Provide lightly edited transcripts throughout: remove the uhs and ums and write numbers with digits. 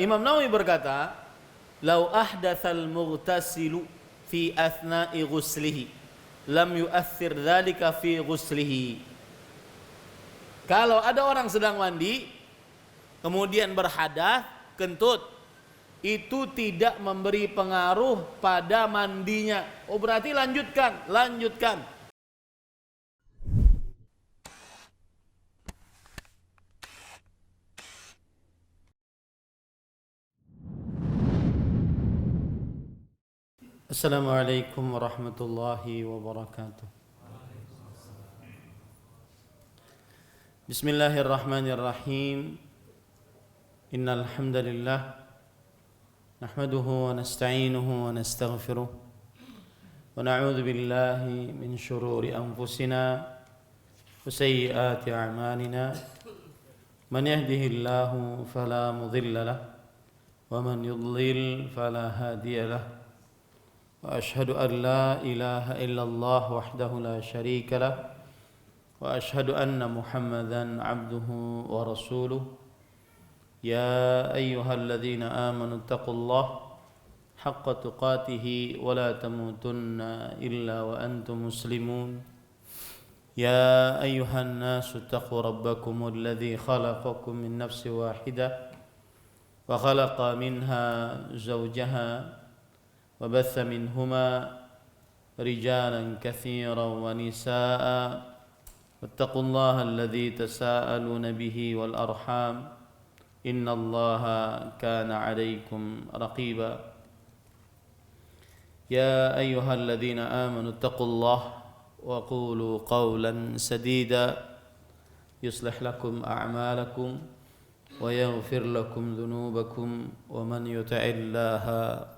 Imam Nawawi berkata, "Lau ahdatsal mughtasilu fi athna'i ghuslihi lam yu'athir dzalika fi ghuslihi." Kalau ada orang sedang mandi kemudian berhadas, kentut, itu tidak memberi pengaruh pada mandinya. Oh, berarti lanjutkan. Assalamualaikum warahmatullahi wabarakatuh. Bismillahirrahmanirrahim. Innal hamdalillah nahmaduhu wa nasta'inuhu wa nastaghfiruh wa na'udzu billahi min shururi anfusina wa sayyiati a'malina. Man yahdihillahu fala mudilla lahu wa man yudlil fala hadiya lahu. وأشهد أن لا إله إلا الله وحده لا شريك له وأشهد أن محمدا عبده ورسوله يا أيها الذين آمنوا اتقوا الله حق تقاته ولا تموتن إلا وأنتم مسلمون يا أيها الناس اتقوا ربكم الذي خلقكم من نفس واحدة وخلق منها زوجها وبث منهما رجالا كثيرا ونساء واتقوا الله الذي تساءلون به والأرحام إن الله كان عليكم رقيبا يا أيها الذين آمنوا اتقوا الله وقولوا قولا سديدا يصلح لكم أعمالكم ويغفر لكم ذنوبكم ومن يطع الله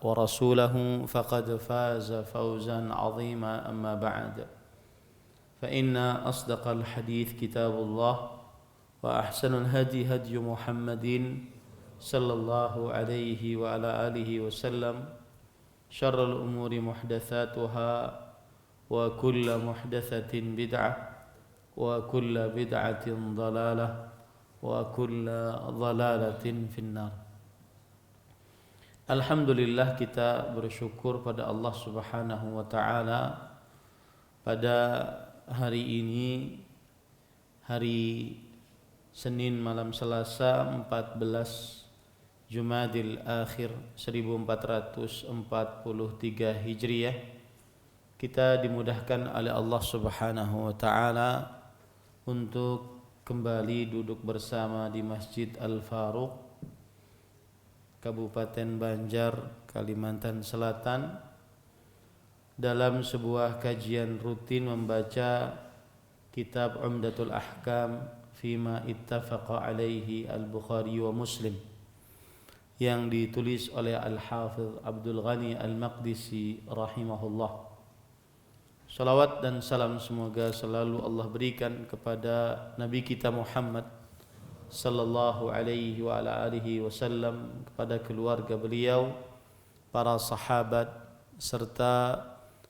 ورسوله فقد فاز فوزا عظيما أما بعد فإن أصدق الحديث كتاب الله وأحسن الهدي هدي محمد صلى الله عليه وعلى آله وسلم شر الأمور محدثاتها وكل محدثة بدعة وكل بدعة ضلالة wa kulla dhalalatin finnar. Alhamdulillah, kita bersyukur pada Allah Subhanahu wa taala pada hari ini, hari Senin malam Selasa 14 Jumadil Akhir 1443 Hijriah, kita dimudahkan oleh Allah Subhanahu wa taala untuk kembali duduk bersama di Masjid Al-Faruq, Kabupaten Banjar, Kalimantan Selatan, dalam sebuah kajian rutin membaca kitab Umdatul Ahkam fima ittafaqa alaihi Al-Bukhari wa Muslim, yang ditulis oleh Al-Hafidh Abdul Ghani Al-Maqdisi rahimahullah. Salawat dan salam semoga selalu Allah berikan kepada Nabi kita Muhammad sallallahu alaihi wa ala alihi wasallam, kepada keluarga beliau, para sahabat, serta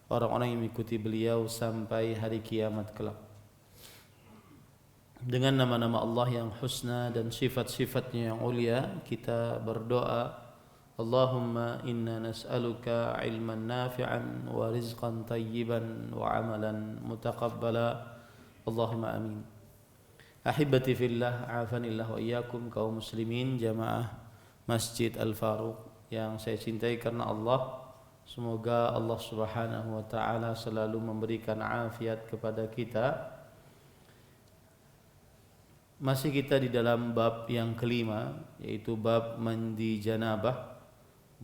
orang-orang yang mengikuti beliau sampai hari kiamat kelak. Dengan nama-nama Allah yang husna dan sifat-sifatnya yang ulia, kita berdoa, Allahumma inna nas'aluka ilman nafi'an wa rizqan tayyiban wa amalan mutaqabbala. Allahumma amin. Ahibati fillah, afanillah wa iyyakum, kaum muslimin jamaah Masjid Al-Faruq yang saya cintai karena Allah. Semoga Allah Subhanahu wa taala selalu memberikan afiat kepada kita. Masih kita di dalam bab yang kelima, yaitu bab mandi janabah.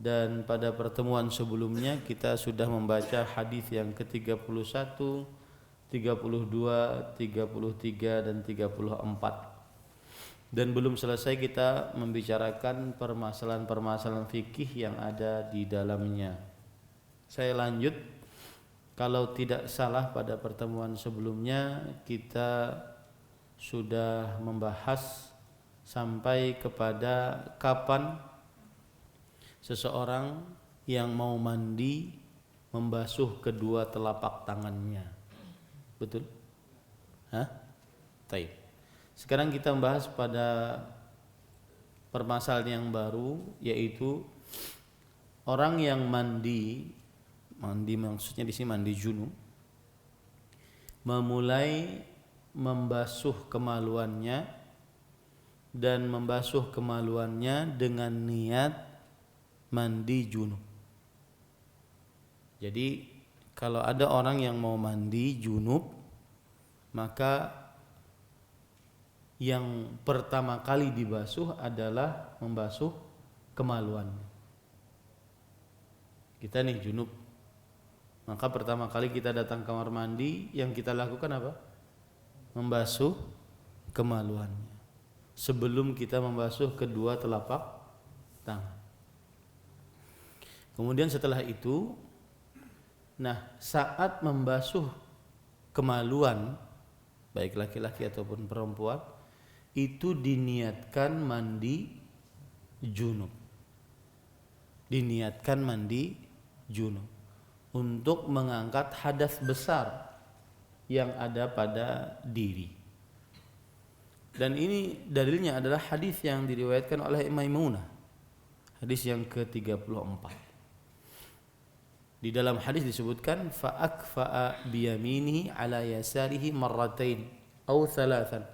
Dan pada pertemuan sebelumnya kita sudah membaca hadis yang ke-31, 32, 33 dan 34. Dan belum selesai kita membicarakan permasalahan-permasalahan fikih yang ada di dalamnya. Saya lanjut. Kalau tidak salah pada pertemuan sebelumnya kita sudah membahas sampai kepada kapan seseorang yang mau mandi membasuh kedua telapak tangannya. Betul? Hah? Taib. Sekarang kita membahas pada permasalahan yang baru, yaitu orang yang mandi maksudnya di sini mandi junub, memulai membasuh kemaluannya dan membasuh kemaluannya dengan niat mandi junub. Jadi kalau ada orang yang mau mandi junub, maka yang pertama kali dibasuh adalah membasuh kemaluannya. Kita nih junub, maka pertama kali kita datang kamar mandi, yang kita lakukan apa? Membasuh kemaluannya sebelum kita membasuh kedua telapak tangan. Kemudian setelah itu, saat membasuh kemaluan baik laki-laki ataupun perempuan, itu diniatkan mandi junub. Diniatkan mandi junub untuk mengangkat hadas besar yang ada pada diri. Dan ini dalilnya adalah hadis yang diriwayatkan oleh Maimunah, hadis yang ke-34. Di dalam hadis disebutkan fa'akfa'a biyaminihi ala yasarihi marratain atau thalathan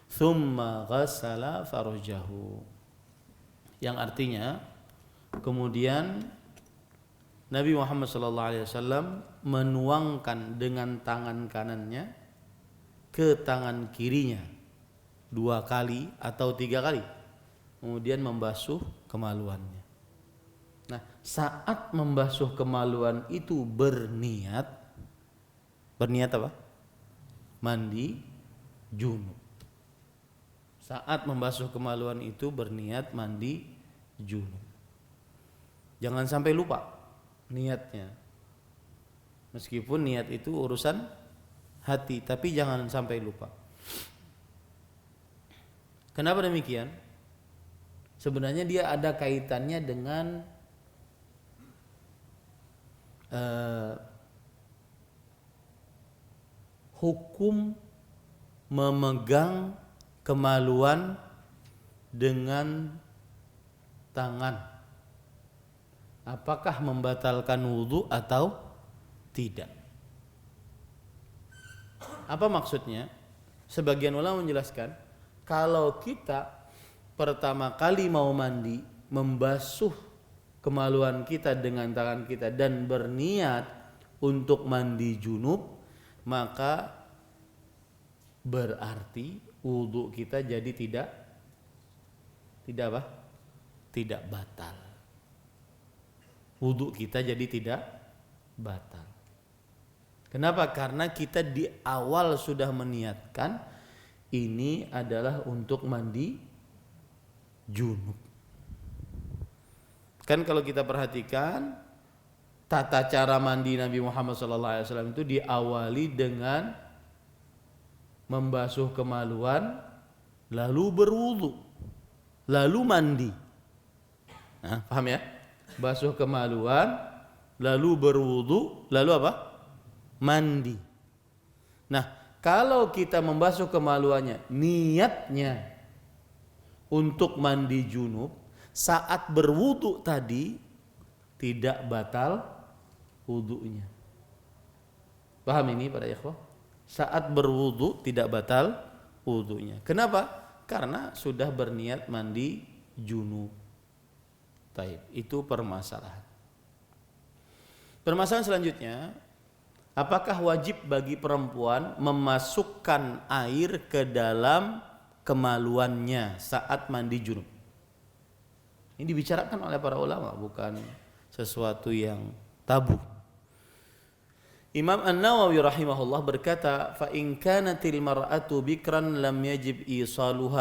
thumma ghassala farjahu, yang artinya kemudian Nabi Muhammad SAW menuangkan dengan tangan kanannya ke tangan kirinya 2 kali atau 3 kali, kemudian membasuh kemaluannya. Saat membasuh kemaluan itu berniat apa? Mandi junub. Saat membasuh kemaluan itu berniat mandi junub. Jangan sampai lupa niatnya. Meskipun niat itu urusan hati, tapi jangan sampai lupa. Kenapa demikian? Sebenarnya dia ada kaitannya dengan hukum memegang kemaluan dengan tangan. Apakah membatalkan wudu atau tidak? Apa maksudnya? Sebagian ulama menjelaskan, kalau kita pertama kali mau mandi, membasuh kemaluan kita dengan tangan kita dan berniat untuk mandi junub, maka berarti wudu kita jadi tidak apa? Tidak batal. Wudu kita jadi tidak batal. Kenapa? Karena kita di awal sudah meniatkan ini adalah untuk mandi junub. Kan kalau kita perhatikan tata cara mandi Nabi Muhammad SAW itu diawali dengan membasuh kemaluan, lalu berwudu, lalu mandi. Paham ya? Basuh kemaluan, lalu berwudu, lalu apa? Mandi. Kalau kita membasuh kemaluannya, niatnya untuk mandi junub, saat berwudu tadi tidak batal wudunya. Paham ini para ikhwah? Saat berwudu tidak batal wudunya. Kenapa? Karena sudah berniat mandi junub. Taib, itu permasalahan. Permasalahan selanjutnya, apakah wajib bagi perempuan memasukkan air ke dalam kemaluannya saat mandi junub? Ini dibicarakan oleh para ulama, bukan sesuatu yang tabu. Imam An-Nawawi rahimahullah berkata, fa in kanatil mar'atu bikran lam yajib isalul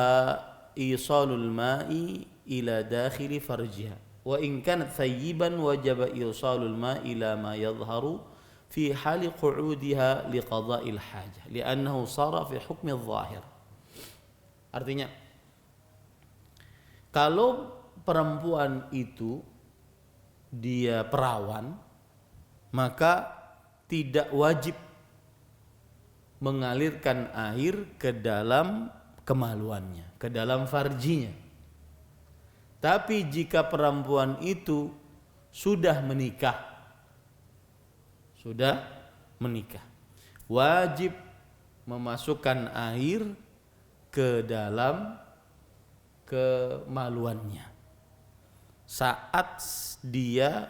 ma'i ila dakhili farjiha, wa in kanat thayyiban wajaba isalul ma'i ila ma yadhharu fi hali qu'udiha liqada'il hajah li'annahu sara fi hukmi adh-dhahir. Artinya, kalau perempuan itu dia perawan, maka tidak wajib mengalirkan air ke dalam kemaluannya, ke dalam farjinya. Tapi jika perempuan itu sudah menikah, wajib memasukkan air ke dalam kemaluannya saat dia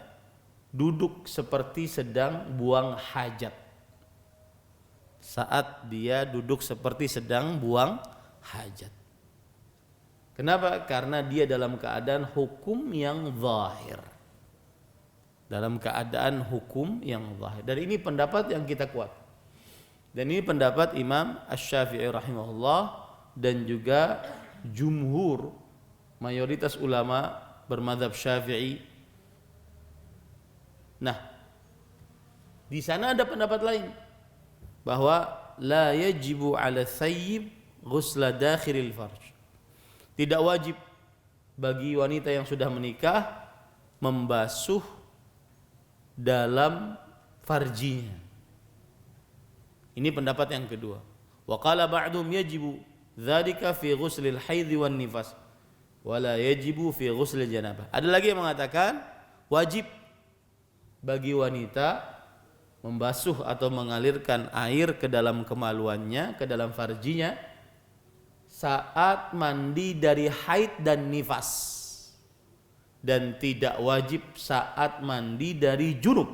duduk seperti sedang buang hajat. Kenapa? Karena dia dalam keadaan hukum yang zahir. Dan ini pendapat yang kita kuat. Dan ini pendapat Imam Asy-Syafi'i rahimahullah dan juga jumhur mayoritas ulama bermadzhab Syafi'i. Nah, di sana ada pendapat lain bahwa la yajibu 'ala tsayyib ghusla dakhilil farj. Tidak wajib bagi wanita yang sudah menikah membasuh dalam farjinya. Ini pendapat yang kedua. Wa qala ba'dhum yajibu dzalika fi ghuslil haidh wan nifas wa la yajibu fi ghuslil janabah. Ada lagi yang mengatakan wajib bagi wanita membasuh atau mengalirkan air ke dalam kemaluannya, ke dalam farjinya saat mandi dari haid dan nifas, dan tidak wajib saat mandi dari junub.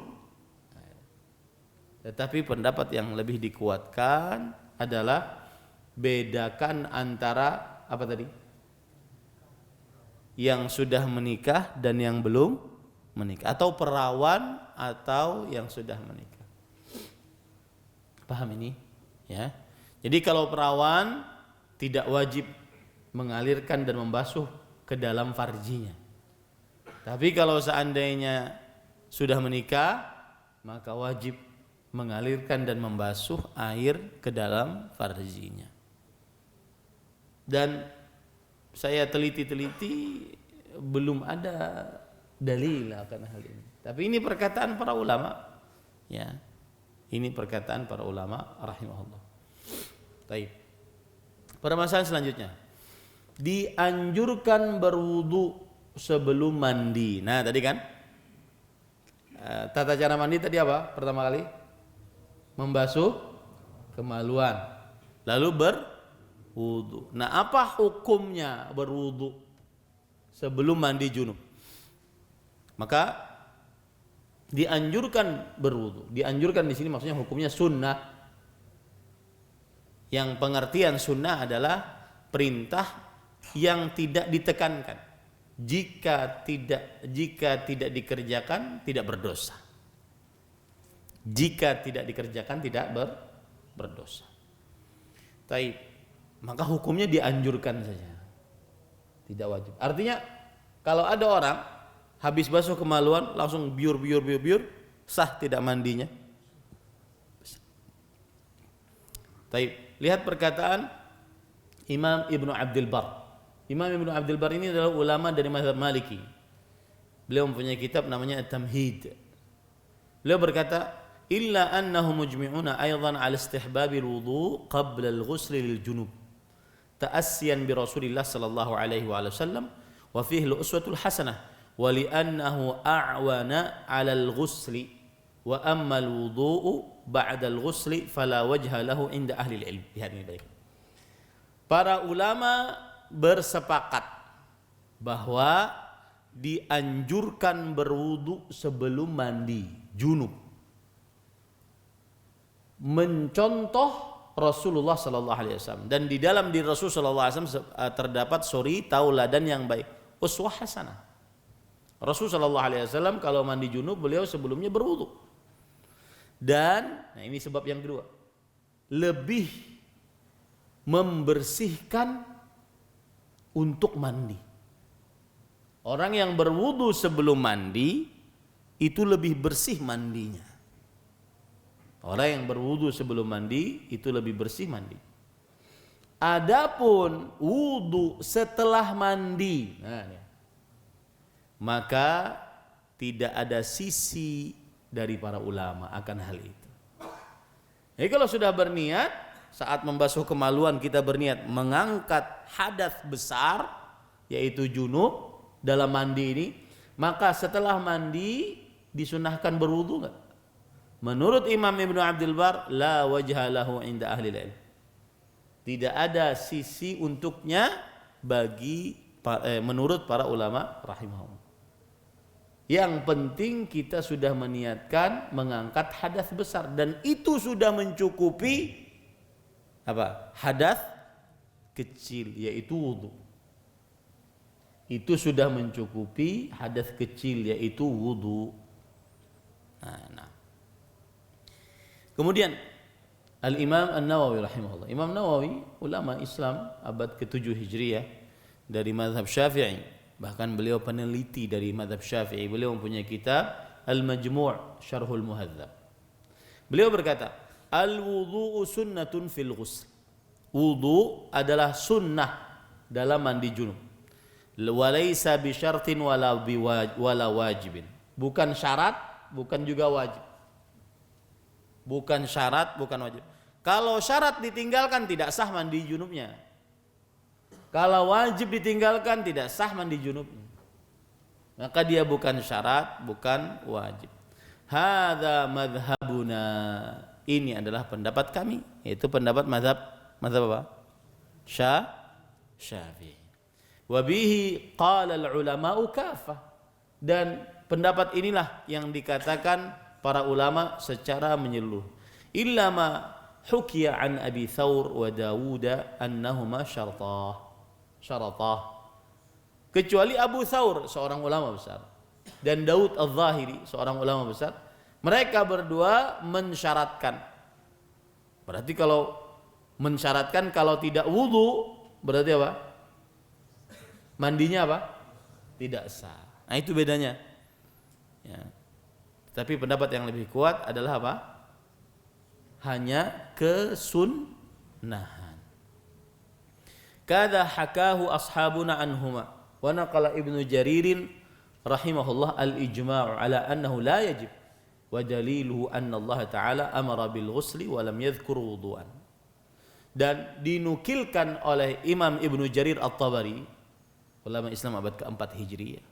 Tetapi pendapat yang lebih dikuatkan adalah bedakan antara apa tadi? Yang sudah menikah dan yang belum menikah, atau perawan atau yang sudah menikah. Paham ini? Ya. Jadi kalau perawan tidak wajib mengalirkan dan membasuh ke dalam farjinya. Tapi kalau seandainya sudah menikah, maka wajib mengalirkan dan membasuh air ke dalam farjinya. Dan saya teliti-teliti belum ada dalil akan hal ini. Tapi ini perkataan para ulama, ya. Ini perkataan para ulama rahimahullah. Baik. Permasalahan selanjutnya. Dianjurkan berwudu sebelum mandi. Nah, tadi kan tata cara mandi tadi apa? Pertama kali membasuh kemaluan, lalu berwudu. Nah, apa hukumnya berwudu sebelum mandi junub? Maka dianjurkan berwudu. Dianjurkan di sini maksudnya hukumnya sunnah. Yang pengertian sunnah adalah perintah yang tidak ditekankan. Jika tidak dikerjakan tidak berdosa. Jika tidak dikerjakan tidak berdosa. Taib. Maka hukumnya dianjurkan saja. Tidak wajib. Artinya kalau ada orang habis basuh kemaluan langsung biur, sah tidak mandinya? Taib. Lihat perkataan Imam Ibnu Abdul Bar. Imam Ibnu Abdul Bar ini adalah ulama dari mazhab Maliki. Beliau mempunyai kitab namanya At-Tamhid. Beliau berkata, "Illa annahum mujmi'una aidan 'ala istihbabil wudu' qabla al-ghusl lil junub. Ta'assiyan bi Rasulillah sallallahu alaihi wasallam wa fihi al-uswatul hasanah wa li'annahu a'wana 'ala al-ghusli wa amma al-wudu'u ba'da al-ghusli fala wajha lahu 'inda ahli al-'ilm." Lihat ini baik. Para ulama bersepakat bahwa dianjurkan berwudu sebelum mandi junub, mencontoh Rasulullah sallallahu alaihi wasallam, dan di dalam diri Rasul sallallahu alaihi wasallam terdapat suri tauladan yang baik, uswah hasanah. Rasul sallallahu alaihi wasallam kalau mandi junub beliau sebelumnya berwudu. Dan nah ini sebab yang kedua, lebih membersihkan untuk mandi. Orang yang berwudu sebelum mandi itu lebih bersih mandinya. Orang yang berwudu sebelum mandi itu lebih bersih mandi. Adapun wudu setelah mandi, maka tidak ada sisi dari para ulama akan hal itu. Jadi kalau sudah berniat saat membasuh kemaluan kita berniat mengangkat hadas besar yaitu junub, dalam mandi ini, maka setelah mandi disunahkan berwudu enggak? Menurut Imam Ibnu Abdul Bar, la wajha lahu inda ahli ilm. Tidak ada sisi untuknya menurut para ulama rahimahumullah. Yang penting kita sudah meniatkan mengangkat hadas besar dan itu sudah mencukupi hadas kecil, yaitu wudu. Itu sudah mencukupi hadas kecil, yaitu wudu. Nah. Kemudian Al-Imam An-Nawawi rahimahullah. Imam Nawawi ulama Islam abad ke-7 Hijriah dari mazhab Syafi'i. Bahkan beliau peneliti dari mazhab Syafi'i. Beliau mempunyai kitab Al-Majmu' Syarhul Muhadzab. Beliau berkata, al-wudu'u sunnatun fil ghusl. Wudu adalah sunnah dalam mandi junub. Walaysa bi syartin wala wajibin. Bukan syarat, bukan juga wajib. Bukan syarat, bukan wajib. Kalau syarat ditinggalkan tidak sah mandi junubnya. Kalau wajib ditinggalkan tidak sah mandi junubnya. Maka dia bukan syarat, bukan wajib. Hadza madhhabuna. Ini adalah pendapat kami, yaitu pendapat mazhab apa? Syafi'i. Wa bihi qala al-ulama'u kafah. Dan pendapat inilah yang dikatakan para ulama secara menyeluruh. Illa ma hukiya an Abi Thawr wa Dawud annahuma syaratah. Kecuali Abu Thawr, seorang ulama besar, dan Daud Al-Zahiri, seorang ulama besar, mereka berdua mensyaratkan. Berarti kalau mensyaratkan kalau tidak wudu, berarti apa? Mandinya apa? Tidak sah. Nah itu bedanya. Ya. Tapi pendapat yang lebih kuat adalah apa? Hanya kesunnahan. Kada hakahu ashabuna anhuma wa naqala Ibnu Jaririn rahimahullah al-ijma' ala annahu la yajib wa daliluhu anna Allah Ta'ala amara bil ghusli wa lam yadhkur wudu'an. Dan dinukilkan oleh Imam Ibnu Jarir At-Tabari, ulama Islam abad ke-4 Hijriah,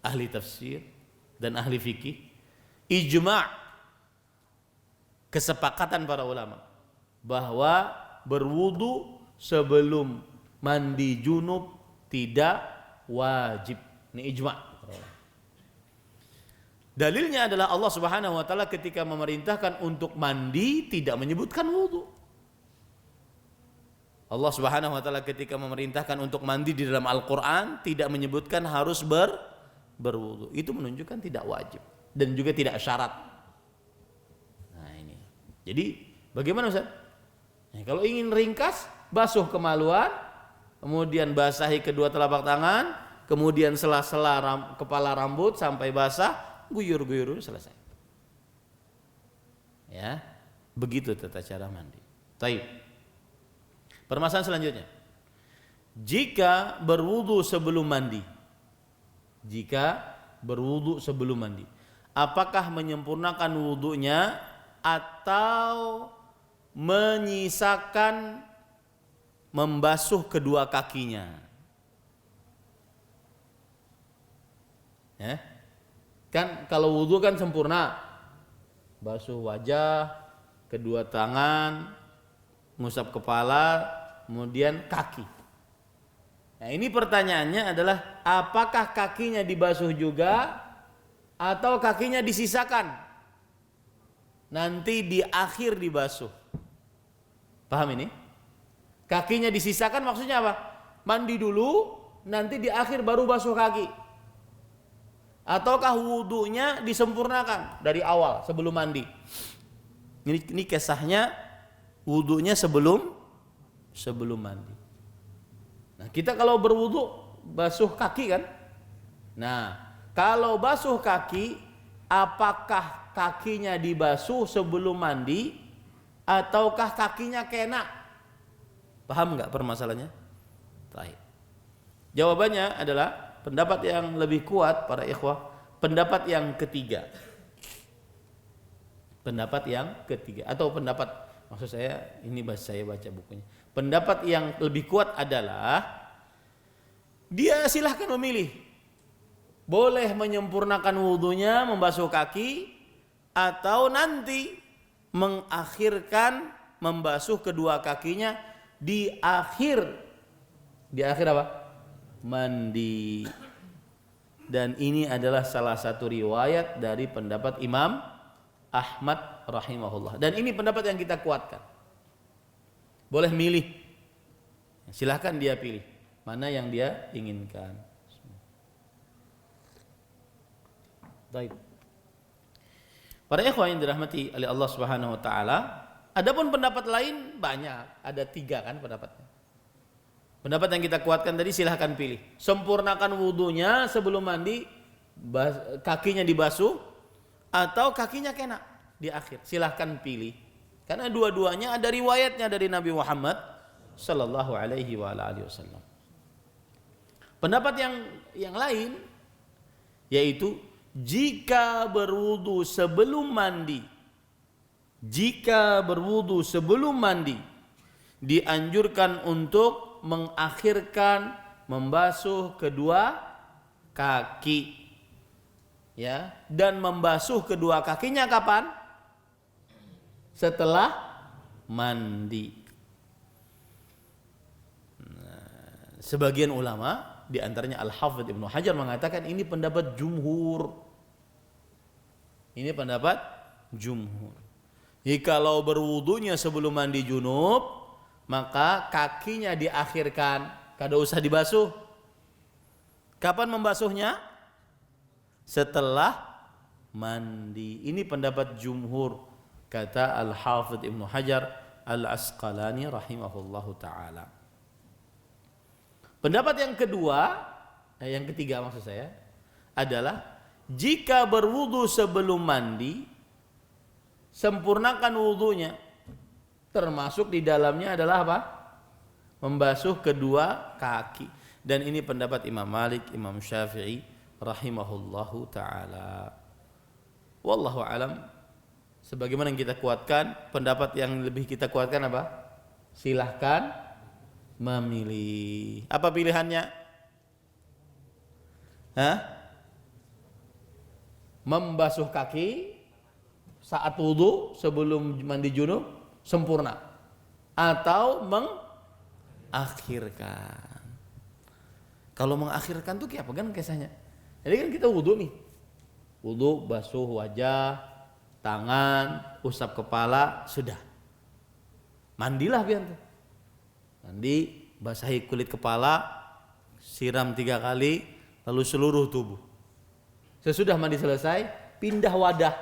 ahli tafsir dan ahli fikih, ijma' kesepakatan para ulama bahwa berwudu sebelum mandi junub tidak wajib. Ini ijma'. Dalilnya adalah Allah Subhanahu wa taala ketika memerintahkan untuk mandi tidak menyebutkan wudu. Allah Subhanahu wa taala ketika memerintahkan untuk mandi di dalam Al-Qur'an tidak menyebutkan harus berwudu. Itu menunjukkan tidak wajib dan juga tidak syarat. Nah ini. Jadi bagaimana Ustaz? Nah, kalau ingin ringkas, basuh kemaluan, kemudian basahi kedua telapak tangan, kemudian sela-sela kepala rambut sampai basah, guyur-guyur selesai. Ya, begitu tata cara mandi. Taib. Permasalahan selanjutnya. Jika berwudu sebelum mandi. Apakah menyempurnakan wudunya atau menyisakan membasuh kedua kakinya? Ya. Kan kalau wudu kan sempurna, basuh wajah, kedua tangan, ngusap kepala, kemudian kaki. Nah ini pertanyaannya adalah apakah kakinya dibasuh juga atau kakinya disisakan nanti di akhir dibasuh? Paham ini? Kakinya disisakan maksudnya apa? Mandi dulu, nanti di akhir baru basuh kaki. Ataukah wudunya disempurnakan dari awal sebelum mandi? Ini kisahnya wudunya sebelum mandi. Nah, kita kalau berwudu basuh kaki kan? Nah, kalau basuh kaki, apakah kakinya dibasuh sebelum mandi ataukah kakinya kena? Paham enggak permasalahannya? Baik. Jawabannya adalah pendapat yang lebih kuat para ikhwah, pendapat yang ketiga. Pendapat yang ketiga atau pendapat, maksud saya ini saya baca bukunya. Pendapat yang lebih kuat adalah dia silahkan memilih boleh menyempurnakan wudunya membasuh kaki atau nanti mengakhirkan membasuh kedua kakinya di akhir apa? Mandi. Dan ini adalah salah satu riwayat dari pendapat Imam Ahmad rahimahullah. Dan ini pendapat yang kita kuatkan. Boleh milih. Silahkan dia pilih mana yang dia inginkan. Baik. Para ikhwan yang dirahmati oleh Allah Subhanahu wa taala, adapun pendapat lain banyak, ada 3 kan pendapatnya. Pendapat yang kita kuatkan tadi silahkan pilih. Sempurnakan wudunya sebelum mandi, kakinya dibasuh atau kakinya kena di akhir. Silahkan pilih. Karena dua-duanya ada riwayatnya dari Nabi Muhammad sallallahu alaihi wasallam. Pendapat yang lain yaitu jika berwudu sebelum mandi, dianjurkan untuk mengakhirkan membasuh kedua kaki, ya, dan membasuh kedua kakinya kapan? Setelah mandi. Nah, sebagian ulama di antaranya Al-Hafidz Ibnu Hajar mengatakan ini pendapat jumhur. Ini pendapat jumhur. Jikalau berwudunya sebelum mandi junub, maka kakinya diakhirkan, kada usah dibasuh. Kapan membasuhnya? Setelah mandi. Ini pendapat jumhur, kata Al-Hafidz Ibnu Hajar Al-Asqalani rahimahullahu taala. Pendapat yang ketiga maksud saya adalah jika berwudu sebelum mandi, sempurnakan wudunya. Termasuk di dalamnya adalah apa? Membasuh kedua kaki. Dan ini pendapat Imam Malik, Imam Syafi'i rahimahullahu taala. Wallahu alam. Sebagaimana yang kita kuatkan, pendapat yang lebih kita kuatkan apa? Silahkan memilih. Apa pilihannya? Membasuh kaki saat wudu sebelum mandi junub sempurna, atau mengakhirkan. Kalau mengakhirkan tuh kayak apa kan kisahnya? Jadi kan kita wudu nih, wudu basuh wajah, tangan, usap kepala, sudah. Mandilah biar tuh. Mandi, basahi kulit kepala, siram 3 kali, lalu seluruh tubuh. Sesudah mandi selesai, pindah wadah.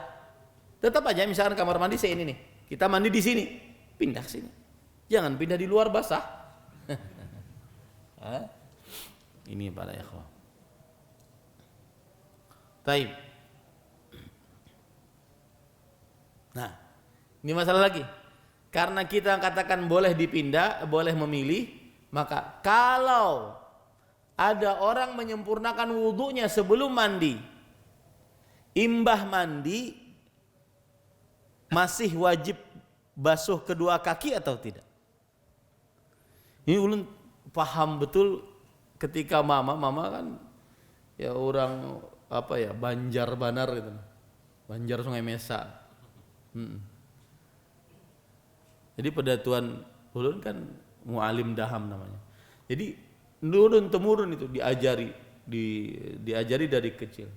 Tetap aja misalkan kamar mandi saya ini nih, kita mandi di sini, pindah ke sini. Jangan pindah di luar basah. Ini para ikhwah. Taib. Nah, ini masalah lagi. Karena kita katakan boleh dipindah, boleh memilih, maka kalau ada orang menyempurnakan wudunya sebelum mandi, imbah mandi masih wajib basuh kedua kaki atau tidak? Ini ulun paham betul ketika mama kan ya orang apa ya, Banjar Banar gitu. Banjar Sungai Mesa. Jadi pedatuan ulun kan mualim daham namanya. Jadi turun temurun itu diajari dari kecil.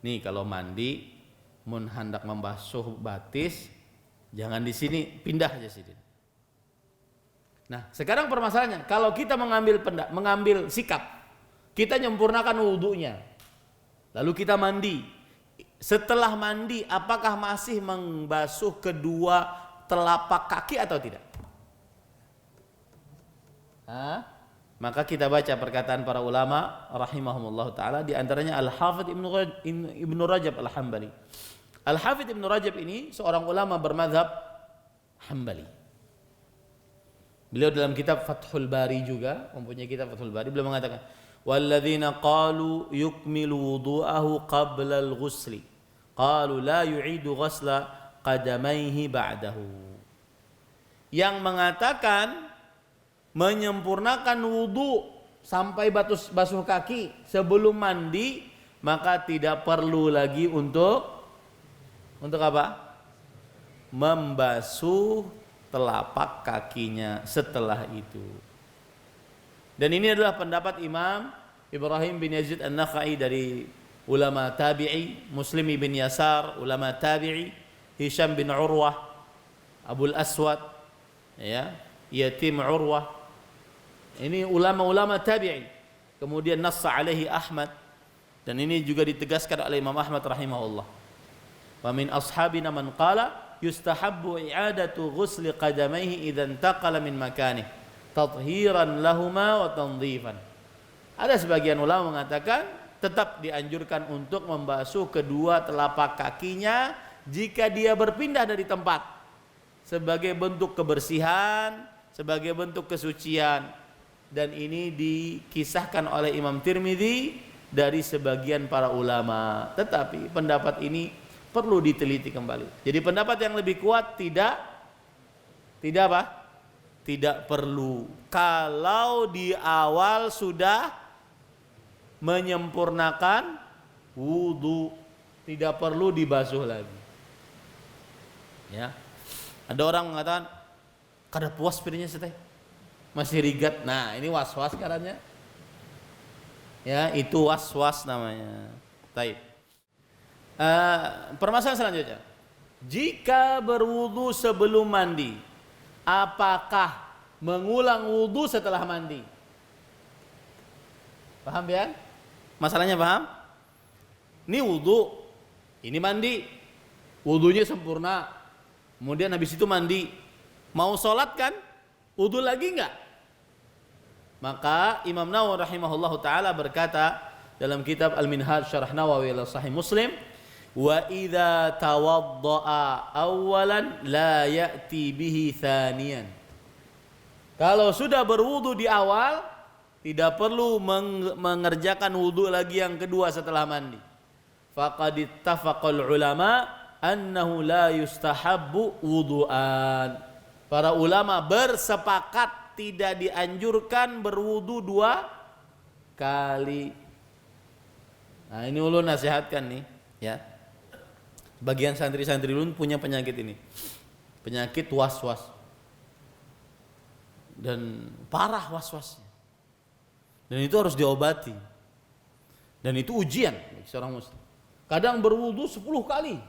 Nih kalau mandi mun hendak membasuh batis jangan di sini, pindah aja sini. Nah, sekarang permasalahannya kalau kita mengambil sikap, kita menyempurnakan wudunya, lalu kita mandi. Setelah mandi apakah masih membasuh kedua telapak kaki atau tidak? Maka kita baca perkataan para ulama rahimahumullah taala, di antaranya Al-Hafidz Ibnu Rajab Al-Hambali. Al-Hafidz Ibnu Rajab ini seorang ulama bermadzhab Hambali. Beliau dalam kitab Fathul Bari juga mempunyai kitab Fathul Bari, beliau mengatakan walladzina qalu yukmilu wudu'ahu qabla al-ghusli qalu la yu'idu ghusla qadamaihi ba'dahu. Yang mengatakan menyempurnakan wudu sampai basuh kaki sebelum mandi, maka tidak perlu lagi untuk apa? Membasuh telapak kakinya setelah itu. Dan ini adalah pendapat Imam Ibrahim bin Yazid An-Nakhai dari ulama tabi'i, Muslim bin Yasar ulama tabi'i, Hisham bin Urwah, Abul Aswad, ya, Yatim Urwah. Ini ulama-ulama tabi'i. Kemudian nassa alaihi Ahmad, dan ini juga ditegaskan oleh Imam Ahmad rahimahullah. Wa min ashabina man qala yustahabbu i'adatu ghusli qadamaihi idza intaqala min makanih tathiran lahuma wa tanzifan. Ada sebagian ulama mengatakan tetap dianjurkan untuk membasuh kedua telapak kakinya jika dia berpindah dari tempat, sebagai bentuk kebersihan, sebagai bentuk kesucian. Dan ini dikisahkan oleh Imam Tirmidzi dari sebagian para ulama. Tetapi pendapat ini perlu diteliti kembali. Jadi pendapat yang lebih kuat tidak apa? Tidak perlu. Kalau di awal sudah menyempurnakan wudu, tidak perlu dibasuh lagi. Ya. Ada orang mengatakan, kada puas piringnya seteh, masih rigat. Nah, ini was-was karanya. Ya, itu was-was namanya. Taib. Permasalahan selanjutnya, jika berwudu sebelum mandi, apakah mengulang wudu setelah mandi? Paham ya? Masalahnya paham? Ini wudu, ini mandi, wudunya sempurna, kemudian habis itu mandi, mau sholat kan? Wudu lagi enggak? Maka Imam Nawawi rahimahullahu taala berkata dalam kitab Al-Minhaj Syarah Nawawi ala Sahih Muslim, wa idza tawaddaa awalan la ya'ti bihi thaniyan. Kalau sudah berwudu di awal, tidak perlu mengerjakan wudu lagi yang kedua setelah mandi. Faqad ittafaqal ulama annahu la yustahabbu wudu'an. Para ulama bersepakat tidak dianjurkan berwudu 2 kali. Nah, ini ulun nasihatkan nih, ya. Bagian santri-santri ulun punya penyakit ini. Penyakit was-was. Dan parah was-wasnya. Dan itu harus diobati. Dan itu ujian bagi seorang muslim. Kadang berwudu 10 kali.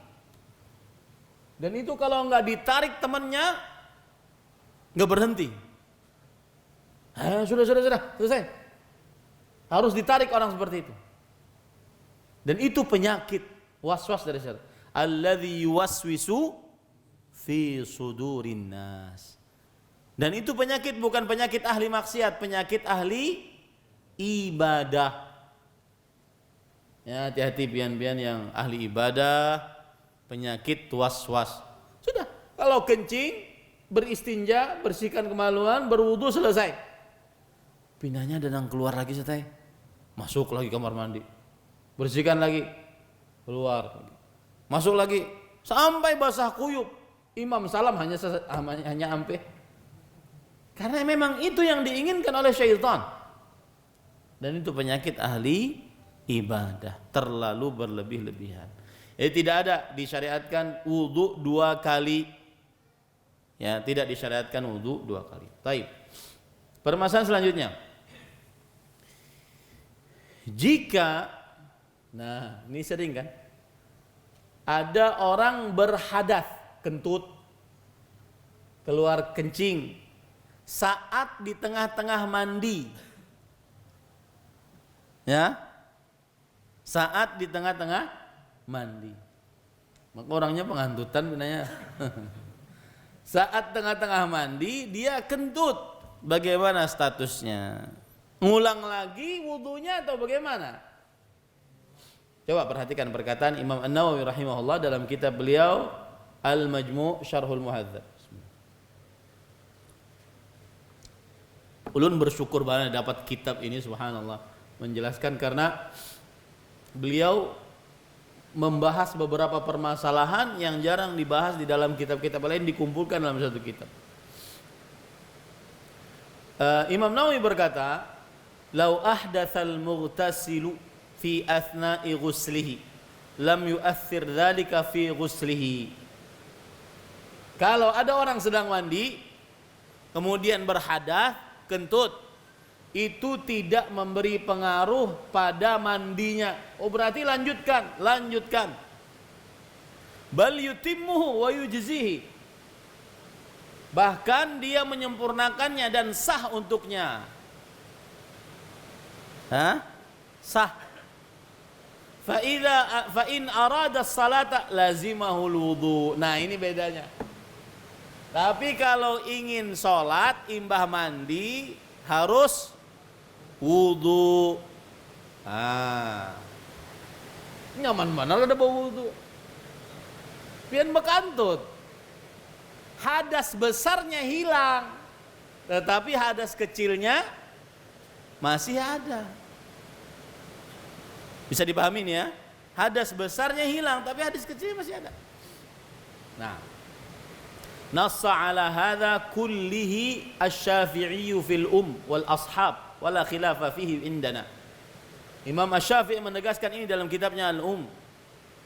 Dan itu kalau enggak ditarik temannya, enggak berhenti. Sudah, selesai. Harus ditarik orang seperti itu. Dan itu penyakit was-was dari syaitan. Alladzi yuwaswisu fi sudurin nas. Dan itu penyakit bukan penyakit ahli maksiat, penyakit ahli ibadah. Ya, hati-hati pian-pian yang ahli ibadah, penyakit was-was. Sudah, kalau kencing, beristinja, bersihkan kemaluan, berwudu, selesai. Pindahnya dan keluar lagi setai. Masuk lagi kamar mandi. Bersihkan lagi, keluar. Masuk lagi sampai basah kuyup. Imam salam hanya ampe. Karena memang itu yang diinginkan oleh syaitan. Dan itu penyakit ahli ibadah, terlalu berlebih-lebihan. Jadi tidak ada disyariatkan wudu 2 kali. Ya, tidak disyariatkan wudu 2 kali. Baik. Permasalahan selanjutnya. Jika, nah ini sering kan, ada orang berhadas, kentut, keluar kencing saat di tengah-tengah mandi. Ya, saat di tengah-tengah mandi. Maka orangnya pengantutan benarnya. Saat tengah-tengah mandi dia kentut, bagaimana statusnya? Ngulang lagi wudunya atau bagaimana? Coba perhatikan perkataan Imam An-Nawawi rahimahullah dalam kitab beliau Al-Majmu' Syarhul Muhadzab. Ulun bersyukur banget dapat kitab ini, subhanallah, menjelaskan karena beliau membahas beberapa permasalahan yang jarang dibahas di dalam kitab-kitab lain, dikumpulkan dalam satu kitab. Imam Nawawi berkata, "Lau ahdatsal mughtasilu fi athna'i ghuslihi lam yu'athir dzalika fi ghuslihi. Kalau ada orang sedang mandi kemudian berhadas, kentut, itu tidak memberi pengaruh pada mandinya. Oh berarti lanjutkan. Bal yutimmuhu wa yujzihi. Bahkan dia menyempurnakannya dan sah untuknya. Sah. Fa in arada salata lazimahul wudu. Nah, ini bedanya. Tapi kalau ingin sholat imbah mandi harus wudu. Nyaman mana ada bau wudu. Pian bekantut. Hadas besarnya hilang, tetapi hadas kecilnya masih ada. Bisa dipahami nih ya? Hadas besarnya hilang, tapi hadas kecilnya masih ada. Nah, nassa ala hadza kullihi asy-Syafi'i fil wal ashab wala khilafa fihi indana. Imam Asy-Syafi'i menegaskan ini dalam kitabnya Al-Um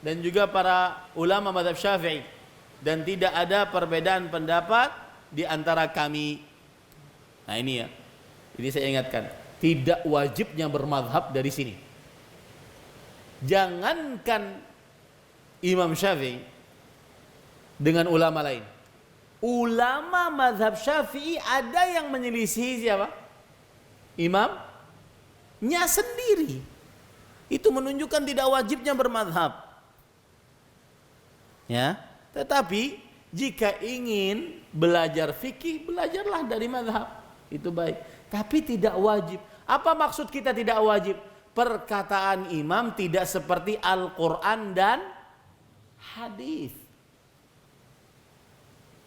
dan juga para ulama mazhab Syafi'i, dan tidak ada perbedaan pendapat di antara kami. Nah ini ya, ini saya ingatkan, tidak wajibnya bermadhab dari sini. Jangankan Imam Syafi'i dengan ulama lain, ulama mazhab Syafi'i ada yang menyelisihi siapa? Imamnya sendiri. Itu menunjukkan tidak wajibnya bermadhab. Ya, tetapi jika ingin belajar fikih, belajarlah dari mazhab. Itu baik. Tapi tidak wajib. Apa maksud kita tidak wajib? Perkataan imam tidak seperti Al-Quran dan hadis.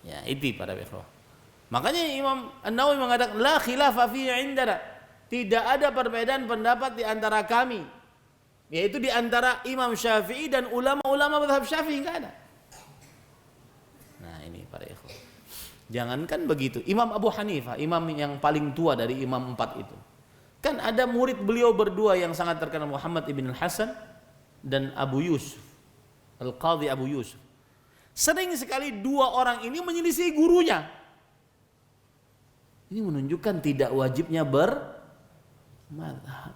Ya, itu para ikhwah. Makanya Imam An-Nawawi mengatakan la khilafa fi indana. Tidak ada perbedaan pendapat di antara kami. Yaitu di antara Imam Syafi'i dan ulama-ulama mazhab Syafi'i enggak ada. Nah, ini para ikhwah. Jangankan begitu, Imam Abu Hanifah, imam yang paling tua dari imam 4 itu. Kan ada murid beliau berdua yang sangat terkenal, Muhammad ibn al-Hasan dan Abu Yusuf, Al-Qadhi Abu Yusuf. Sering sekali dua orang ini menyelisih gurunya. Ini menunjukkan tidak wajibnya bermadzhab.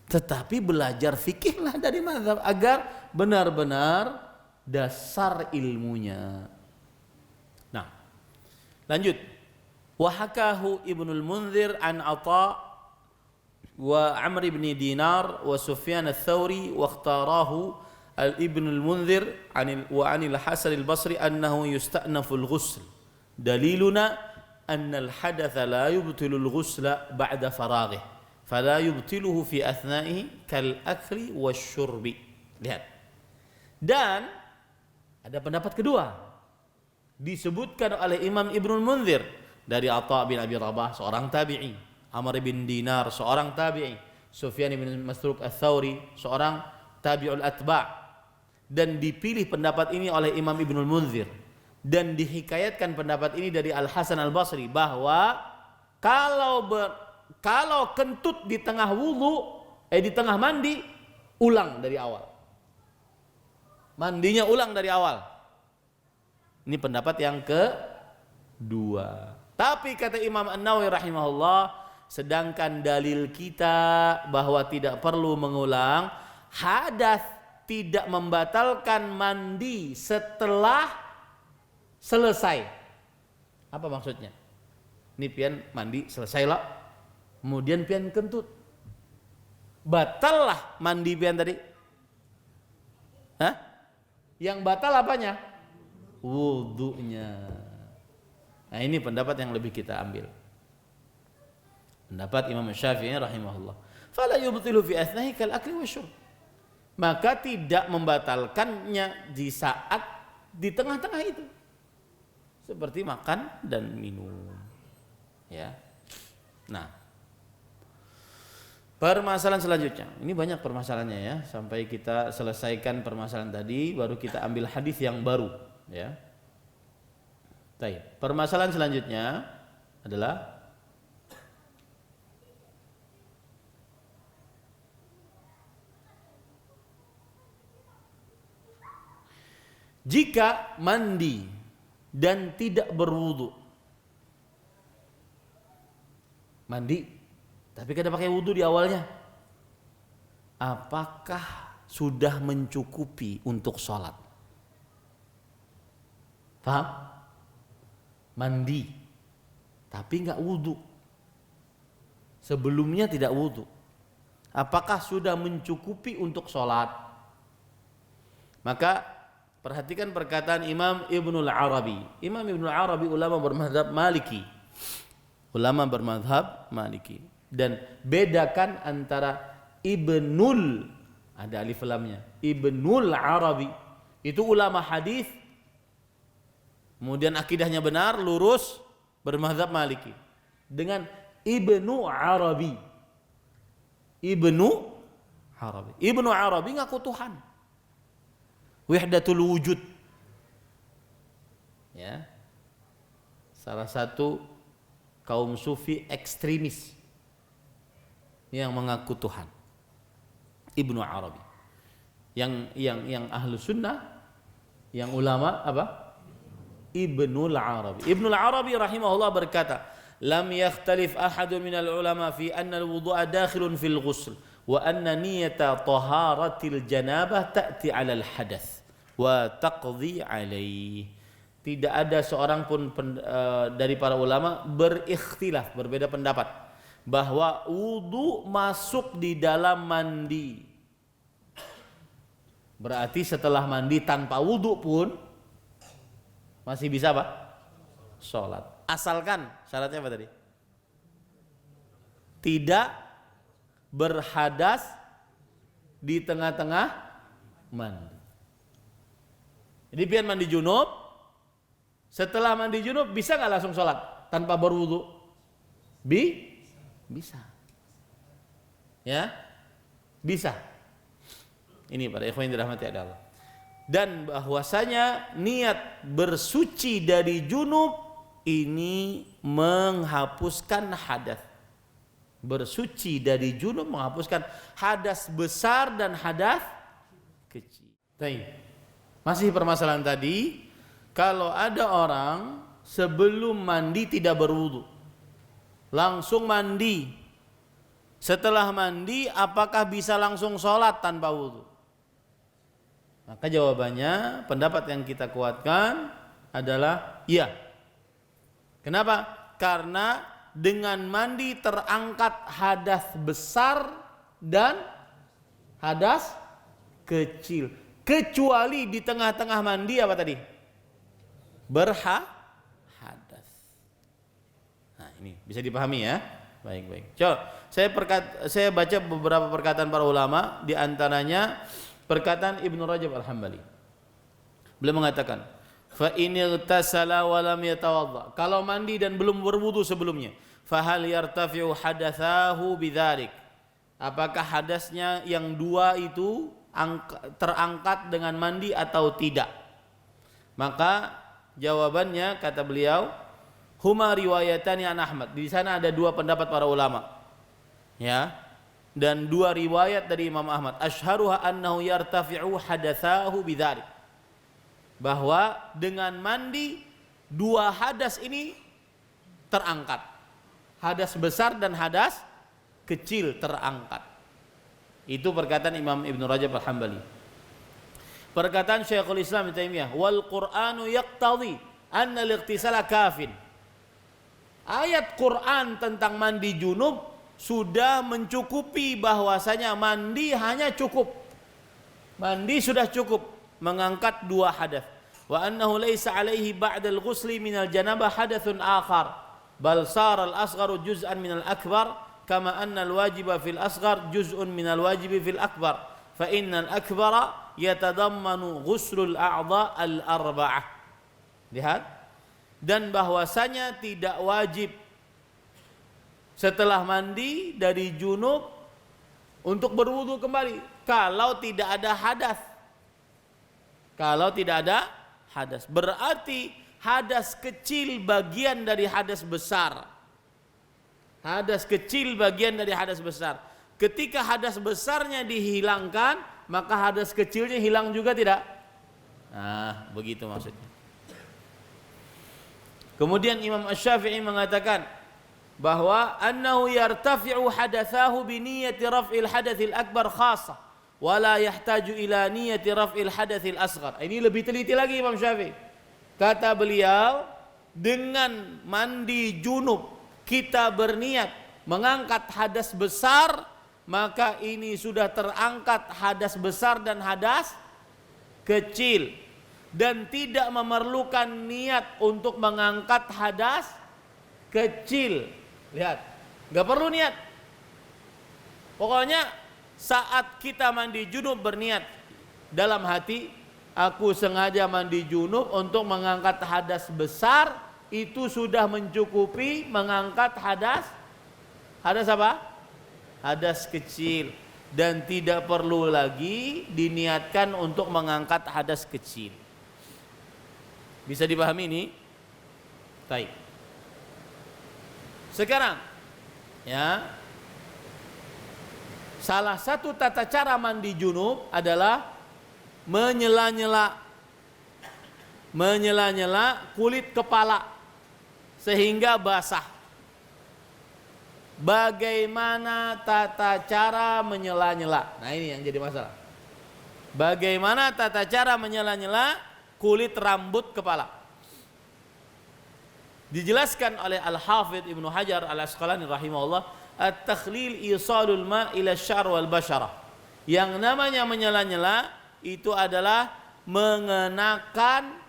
Tetapi belajar fikihlah dari mazhab agar benar-benar dasar ilmunya. Nah, lanjut. Wa hakahu Ibnul Munzir an Atha wa Amr ibn Dinar wa Sufyan ats-Tsauri wa ikhtarahu Ibnul Munzir wa anil Hasan al-Basri annahu yusta'nafu al-ghusl. Daliluna anna al-hadatha la yubtilu al-ghusla ba'da faraghih fala yubtiluhu fi athna'ihi kal-akli wasyurbi. Lihat. Dan ada pendapat kedua disebutkan oleh Imam Ibnul Munzir dari Atha bin Abi Rabah, seorang tabi'i, Amr bin Dinar, seorang tabi'i, Sufyan bin Masruq ats-Tsauri, seorang tabi'ul atba', dan dipilih pendapat ini oleh Imam Ibnul Munzir, dan dihikayatkan pendapat ini dari Al-Hasan Al-Basri bahwa kalau kentut di tengah wudu, di tengah mandi, ulang dari awal. Mandinya ulang dari awal. Ini pendapat yang kedua. Tapi kata Imam An-Nawawi rahimahullah, sedangkan dalil kita bahwa tidak perlu mengulang, hadas tidak membatalkan mandi setelah selesai. Apa maksudnya? Ini pian mandi selesai lah, kemudian pian kentut, batal lah mandi pian tadi. Yang batal apanya? Wudunya. Nah, ini pendapat yang lebih kita ambil. Pendapat Imam Syafi'i rahimahullah. Fala yubtilu fi athnahi kal akli wasyurb. Maka tidak membatalkannya di saat di tengah-tengah itu. Seperti makan dan minum. Ya. Nah, permasalahan selanjutnya. Ini banyak permasalahannya ya. Sampai kita selesaikan permasalahan tadi, baru kita ambil hadis yang baru. Ya. Baik. Permasalahan selanjutnya adalah Jika mandi dan tidak berwudu, mandi tapi kada pakai wudu di awalnya, apakah sudah mencukupi untuk sholat? Paham? Mandi tapi nggak wudu, sebelumnya tidak wudu, apakah sudah mencukupi untuk sholat? Maka perhatikan perkataan Imam Ibnul Arabi. Imam Ibnul Arabi ulama bermadzhab Maliki. Ulama bermadzhab Maliki. Dan bedakan antara Ibnul, ada alif lamnya, Ibnul Arabi itu ulama hadis, kemudian akidahnya benar, lurus, bermadzhab Maliki, dengan Ibnu Arabi. Ibnu Arabi. Ibnu Arabi ngaku Tuhan, wahdatul wujud, ya, salah satu kaum sufi ekstremis yang mengaku Tuhan. Ibnu Arabi, yang ahlu sunnah, yang ulama apa? Ibnul Arabi. Ibnul Arabi rahimahullah berkata, lam yakhtalif ahadun minal ulama fi anna al-wudu'a dakhilun fil ghusl wa anna niyata taharatil janabah ta'ti 'ala al-hadath wa taqdi 'alaihi. Tidak ada seorang pun dari para ulama berikhtilaf, berbeda pendapat bahwa wudu masuk di dalam mandi. Berarti setelah mandi tanpa wudu pun masih bisa apa? Sholat. Asalkan syaratnya apa tadi? Tidak berhadas di tengah-tengah mandi. Jadi pian mandi junub, setelah mandi junub bisa nggak langsung sholat tanpa berwudu? Bisa. Ya, bisa. Ini para ikhwan yang dirahmati Allah. Dan bahwasanya niat bersuci dari junub ini menghapuskan hadas. Bersuci dari junub menghapuskan hadas besar dan hadas kecil. Baik. Masih permasalahan tadi, kalau ada orang sebelum mandi tidak berwudu, langsung mandi, setelah mandi apakah bisa langsung sholat tanpa wudu? Maka jawabannya, pendapat yang kita kuatkan adalah iya. Kenapa? Karena dengan mandi terangkat hadas besar dan hadas kecil. Kecuali di tengah-tengah mandi apa tadi? Berhadas. Nah, ini bisa dipahami ya. Baik. Coba saya baca beberapa perkataan para ulama, di antaranya perkataan Ibnu Rajab Al-Hambali. Beliau mengatakan, fa in igtasala wa lam yatawadda, kalau mandi dan belum berwudu sebelumnya, fa hal yartafi'u hadatsahu bidzalik, apakah hadasnya yang dua itu terangkat dengan mandi atau tidak? Maka jawabannya kata beliau, huma riwayatani an Ahmad. Di sana ada dua pendapat para ulama. Ya. Dan dua riwayat dari Imam Ahmad, asyharuha annahu yartafi'u hadatsahu bidzalik, bahwa dengan mandi dua hadas ini terangkat, hadas besar dan hadas kecil terangkat. Itu perkataan Imam Ibnu Rajab Al-Hambali. Perkataan Syekhul Islam Ibnu Taimiyah, wal Qur'anu yaqtadhi anna al-ightisala kafin. Ayat Quran tentang mandi junub sudah mencukupi, bahwasanya mandi hanya cukup, mandi sudah cukup mengangkat dua hadas. Wa annahu laisa alaihi ba'dal ghusli minal janabah hadathun akhar bal sara al-asgharu juz'an minal akbar kama anna al-wajiba fil asghar juz'un minal wajibi fil akbar fa innal akbara yatadammanu ghuslul a'dha al-arba'ah. Lihat, dan bahwasanya tidak wajib setelah mandi dari junub untuk berwudu kembali kalau tidak ada hadas. Kalau tidak ada hadas, berarti hadas kecil bagian dari hadas besar. Hadas kecil bagian dari hadas besar. Ketika hadas besarnya dihilangkan, maka hadas kecilnya hilang juga tidak? Nah, begitu maksudnya. Kemudian Imam Asy-Syafi'i mengatakan bahwa annahu yartafi'u hadatsahu bi niyyati raf'il hadatsil akbar khassah wa la yahtaju ila niyyati raf'il hadatsil asghar. Ini lebih teliti lagi Imam Syafi'i. Kata beliau, dengan mandi junub kita berniat mengangkat hadas besar, maka ini sudah terangkat hadas besar dan hadas kecil, dan tidak memerlukan niat untuk mengangkat hadas kecil. Lihat, nggak perlu niat. Pokoknya saat kita mandi junub berniat dalam hati, aku sengaja mandi junub untuk mengangkat hadas besar, itu sudah mencukupi mengangkat hadas apa? Hadas kecil, dan tidak perlu lagi diniatkan untuk mengangkat hadas kecil. Bisa dipahami ini? Baik. Sekarang ya, salah satu tata cara mandi junub adalah menyela-nyela kulit kepala sehingga basah. Bagaimana tata cara menyela-nyela? Nah, ini yang jadi masalah. Bagaimana tata cara menyela-nyela kulit rambut kepala? Dijelaskan oleh Al-Hafidz Ibnu Hajar Al-Asqalani rahimahullah, at-takhlil isalul ma ila syar wal basyarah. Yang namanya menyela-nyela itu adalah mengenakan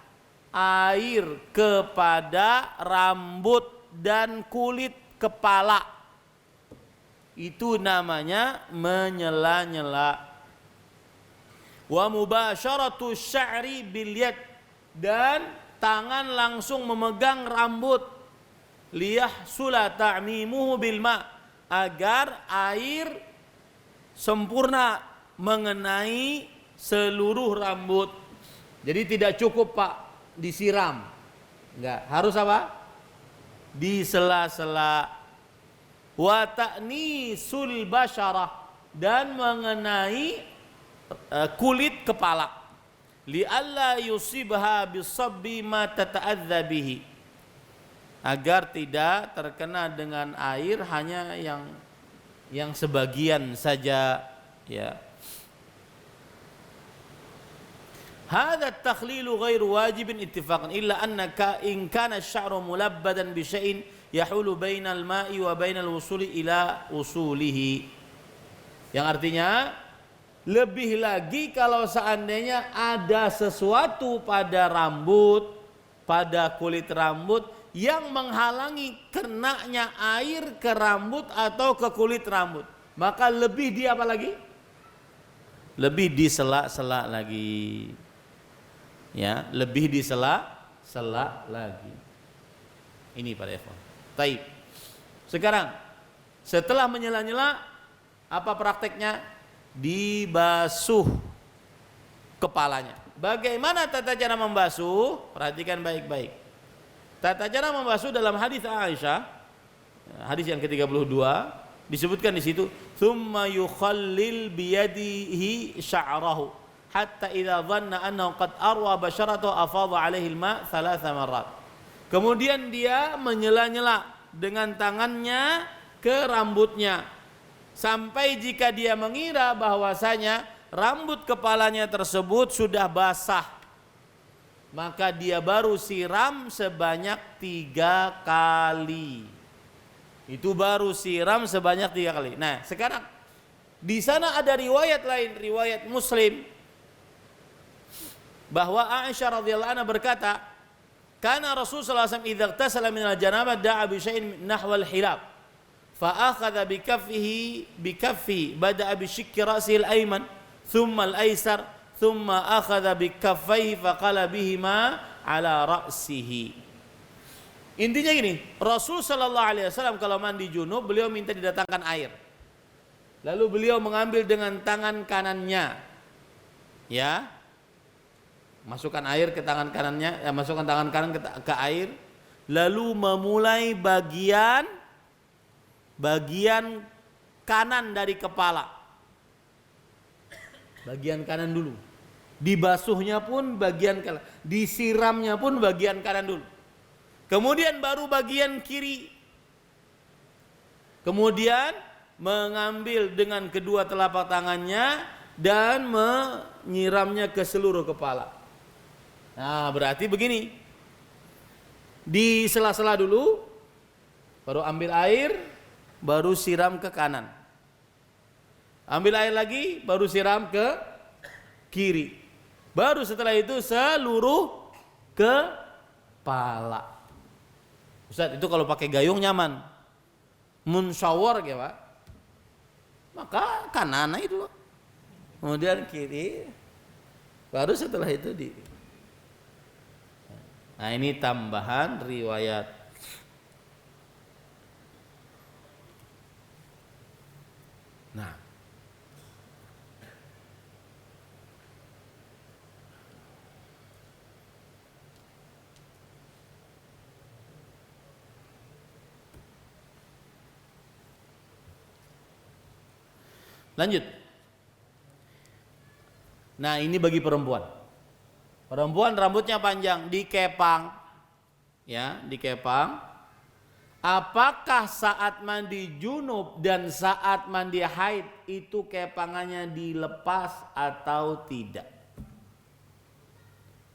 air kepada rambut dan kulit kepala. Itu namanya menyela-nyela. Wa mubasyaratu sya'ri bil yad, dan tangan langsung memegang rambut, liyahsula ta'mimuhu bil ma, agar air sempurna mengenai seluruh rambut. Jadi tidak cukup Pak disiram, enggak, harus apa? Di sela-sela. Wa ta'nisul basyarah, dan mengenai kulit kepala, li'alla yusibha bisabbi ma tata'adza bihi, agar tidak terkena dengan air hanya yang sebagian saja ya. Hadha at-takhlilu ghairu wajibin ittifaqan illa annaka in kana asy-sya'ru mulabbadan bi syai'in yahulu bainal ma'i wa bainal wusuli ila usulihi. Yang artinya, lebih lagi kalau seandainya ada sesuatu pada rambut, pada kulit rambut yang menghalangi kenanya air ke rambut atau ke kulit rambut, maka lebih di apa lagi? Lebih disela-sela lagi. Ya, lebih disela-sela lagi. Ini para ikhwan. Taib. Sekarang setelah menyela-nyela, apa prakteknya? Dibasuh kepalanya. Bagaimana tata cara membasuh? Perhatikan baik-baik. Tata cara membasuh dalam hadis Aisyah, hadis yang ke-32, disebutkan di situ, "Tsumma yukhallil biyadihi sya'rahu hatta idza dhanna annahu qad arwa basyaratahu afadha 'alaihi al-ma' 3 marrat." Kemudian dia menyela-nyela dengan tangannya ke rambutnya, sampai jika dia mengira bahwasanya rambut kepalanya tersebut sudah basah, maka dia baru siram sebanyak 3 kali. Itu baru siram sebanyak 3 kali. Nah, sekarang di sana ada riwayat lain, riwayat Muslim, bahwa Aisyah radhiyallahu anha berkata, "Kana Rasul sallallahu alaihi wasallam idza ightasala min al-janabah da'a bi syai'in nahwal hilab, fa akhadha bi kaffi bada'a bi shikki ra'sihi al-ayman, thumma al-aysar, thumma akhadha bi kaffayhi fa qala bihima ala ra'sihi." Intinya gini, Rasul sallallahu alaihi wasallam kalau mandi junub, beliau minta didatangkan air. Lalu beliau mengambil dengan tangan kanannya, ya, masukkan air ke tangan kanannya, masukkan tangan kanan ke air, lalu memulai bagian kanan dari kepala, bagian kanan dulu, Dibasuhnya pun bagian kanan, disiramnya pun bagian kanan dulu. Kemudian baru bagian kiri. Kemudian mengambil dengan kedua telapak tangannya dan menyiramnya ke seluruh kepala. Nah, berarti begini. Di sela-sela dulu, baru ambil air, baru siram ke kanan. Ambil air lagi, baru siram ke kiri. Baru setelah itu seluruh kepala. Ustaz, itu kalau pakai gayung nyaman. Munsyawar ya Pak. Maka kanan itu. Kemudian kiri. Baru setelah itu di. Nah, ini tambahan riwayat. Nah, lanjut. Nah, ini bagi perempuan. Perempuan rambutnya panjang, dikepang. Ya, dikepang. Apakah saat mandi junub dan saat mandi haid itu kepangannya dilepas atau tidak?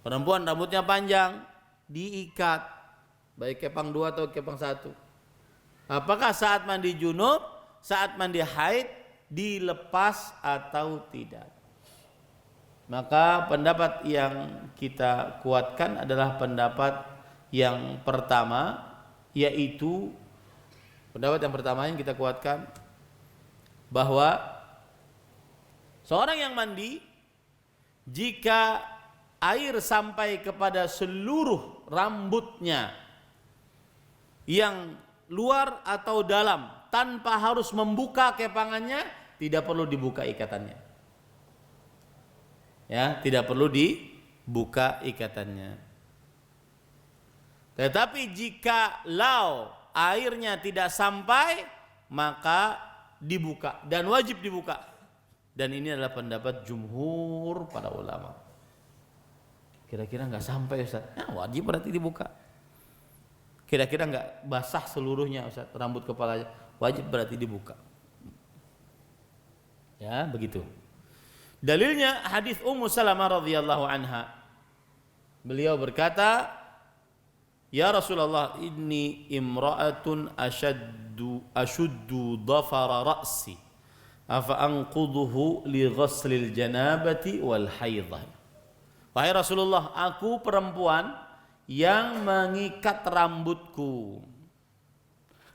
Perempuan rambutnya panjang, diikat. Baik kepang 2 atau kepang 1. Apakah saat mandi junub, saat mandi haid dilepas atau tidak? Maka pendapat yang kita kuatkan adalah pendapat yang pertama, yaitu pendapat yang pertama yang kita kuatkan bahwa seorang yang mandi, jika air sampai kepada seluruh rambutnya yang luar atau dalam tanpa harus membuka kepangannya, tidak perlu dibuka ikatannya. Ya, tidak perlu dibuka ikatannya. Tetapi jika airnya tidak sampai, maka dibuka dan wajib dibuka. Dan ini adalah pendapat jumhur para ulama. Kira-kira nggak sampai Ustaz? Ya, wajib berarti dibuka. Kira-kira nggak basah seluruhnya Ustaz, rambut kepalanya, wajib berarti dibuka. Ya, begitu. Dalilnya hadis Ummu Salamah radhiyallahu anha. Beliau berkata, "Ya Rasulullah, inni imra'atun ashuddu dhafara ra'si. Afa anquduhu li ghuslil janabati wal haidhah." Wahai Rasulullah, aku perempuan yang mengikat rambutku.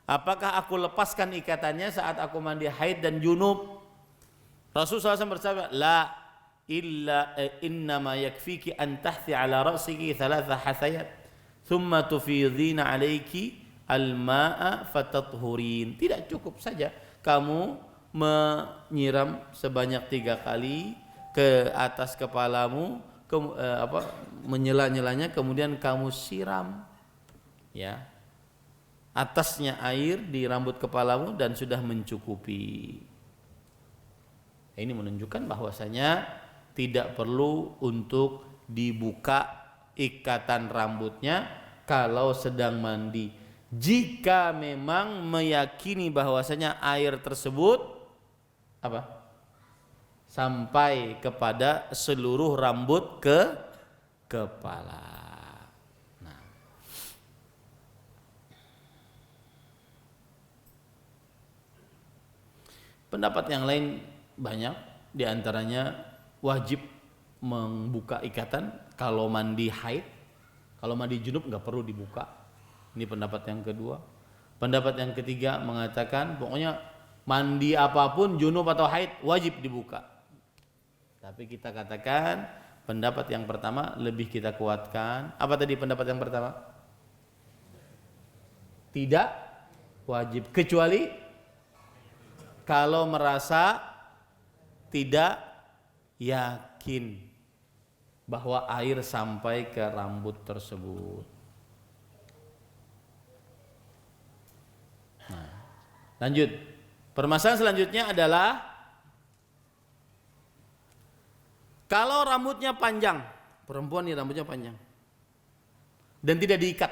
Apakah aku lepaskan ikatannya saat aku mandi haid dan junub? Rasulullah SAW bersabda, la illa innama yakfiki an tahthi ala ra'siki thalatha hathayat thumma tufidhina alayki al-ma'a fatathurin. Tidak cukup saja kamu menyiram sebanyak 3 kali ke atas kepalamu, menyela-nyelanya, kemudian kamu siram ya atasnya air di rambut kepalamu dan sudah mencukupi. Ini menunjukkan bahwasanya tidak perlu untuk dibuka ikatan rambutnya kalau sedang mandi. Jika memang meyakini bahwasanya air tersebut sampai kepada seluruh rambut ke kepala. Nah, pendapat yang lain banyak, diantaranya wajib membuka ikatan kalau mandi haid. Kalau mandi junub nggak perlu dibuka. Ini pendapat yang kedua. Pendapat yang ketiga mengatakan pokoknya mandi apapun, junub atau haid, wajib dibuka. Tapi kita katakan pendapat yang pertama lebih kita kuatkan. Apa tadi pendapat yang pertama? Tidak wajib, kecuali kalau merasa tidak yakin bahwa air sampai ke rambut tersebut. Nah, lanjut. Permasalahan selanjutnya adalah Kalau rambutnya panjang, perempuan ini rambutnya panjang dan tidak diikat,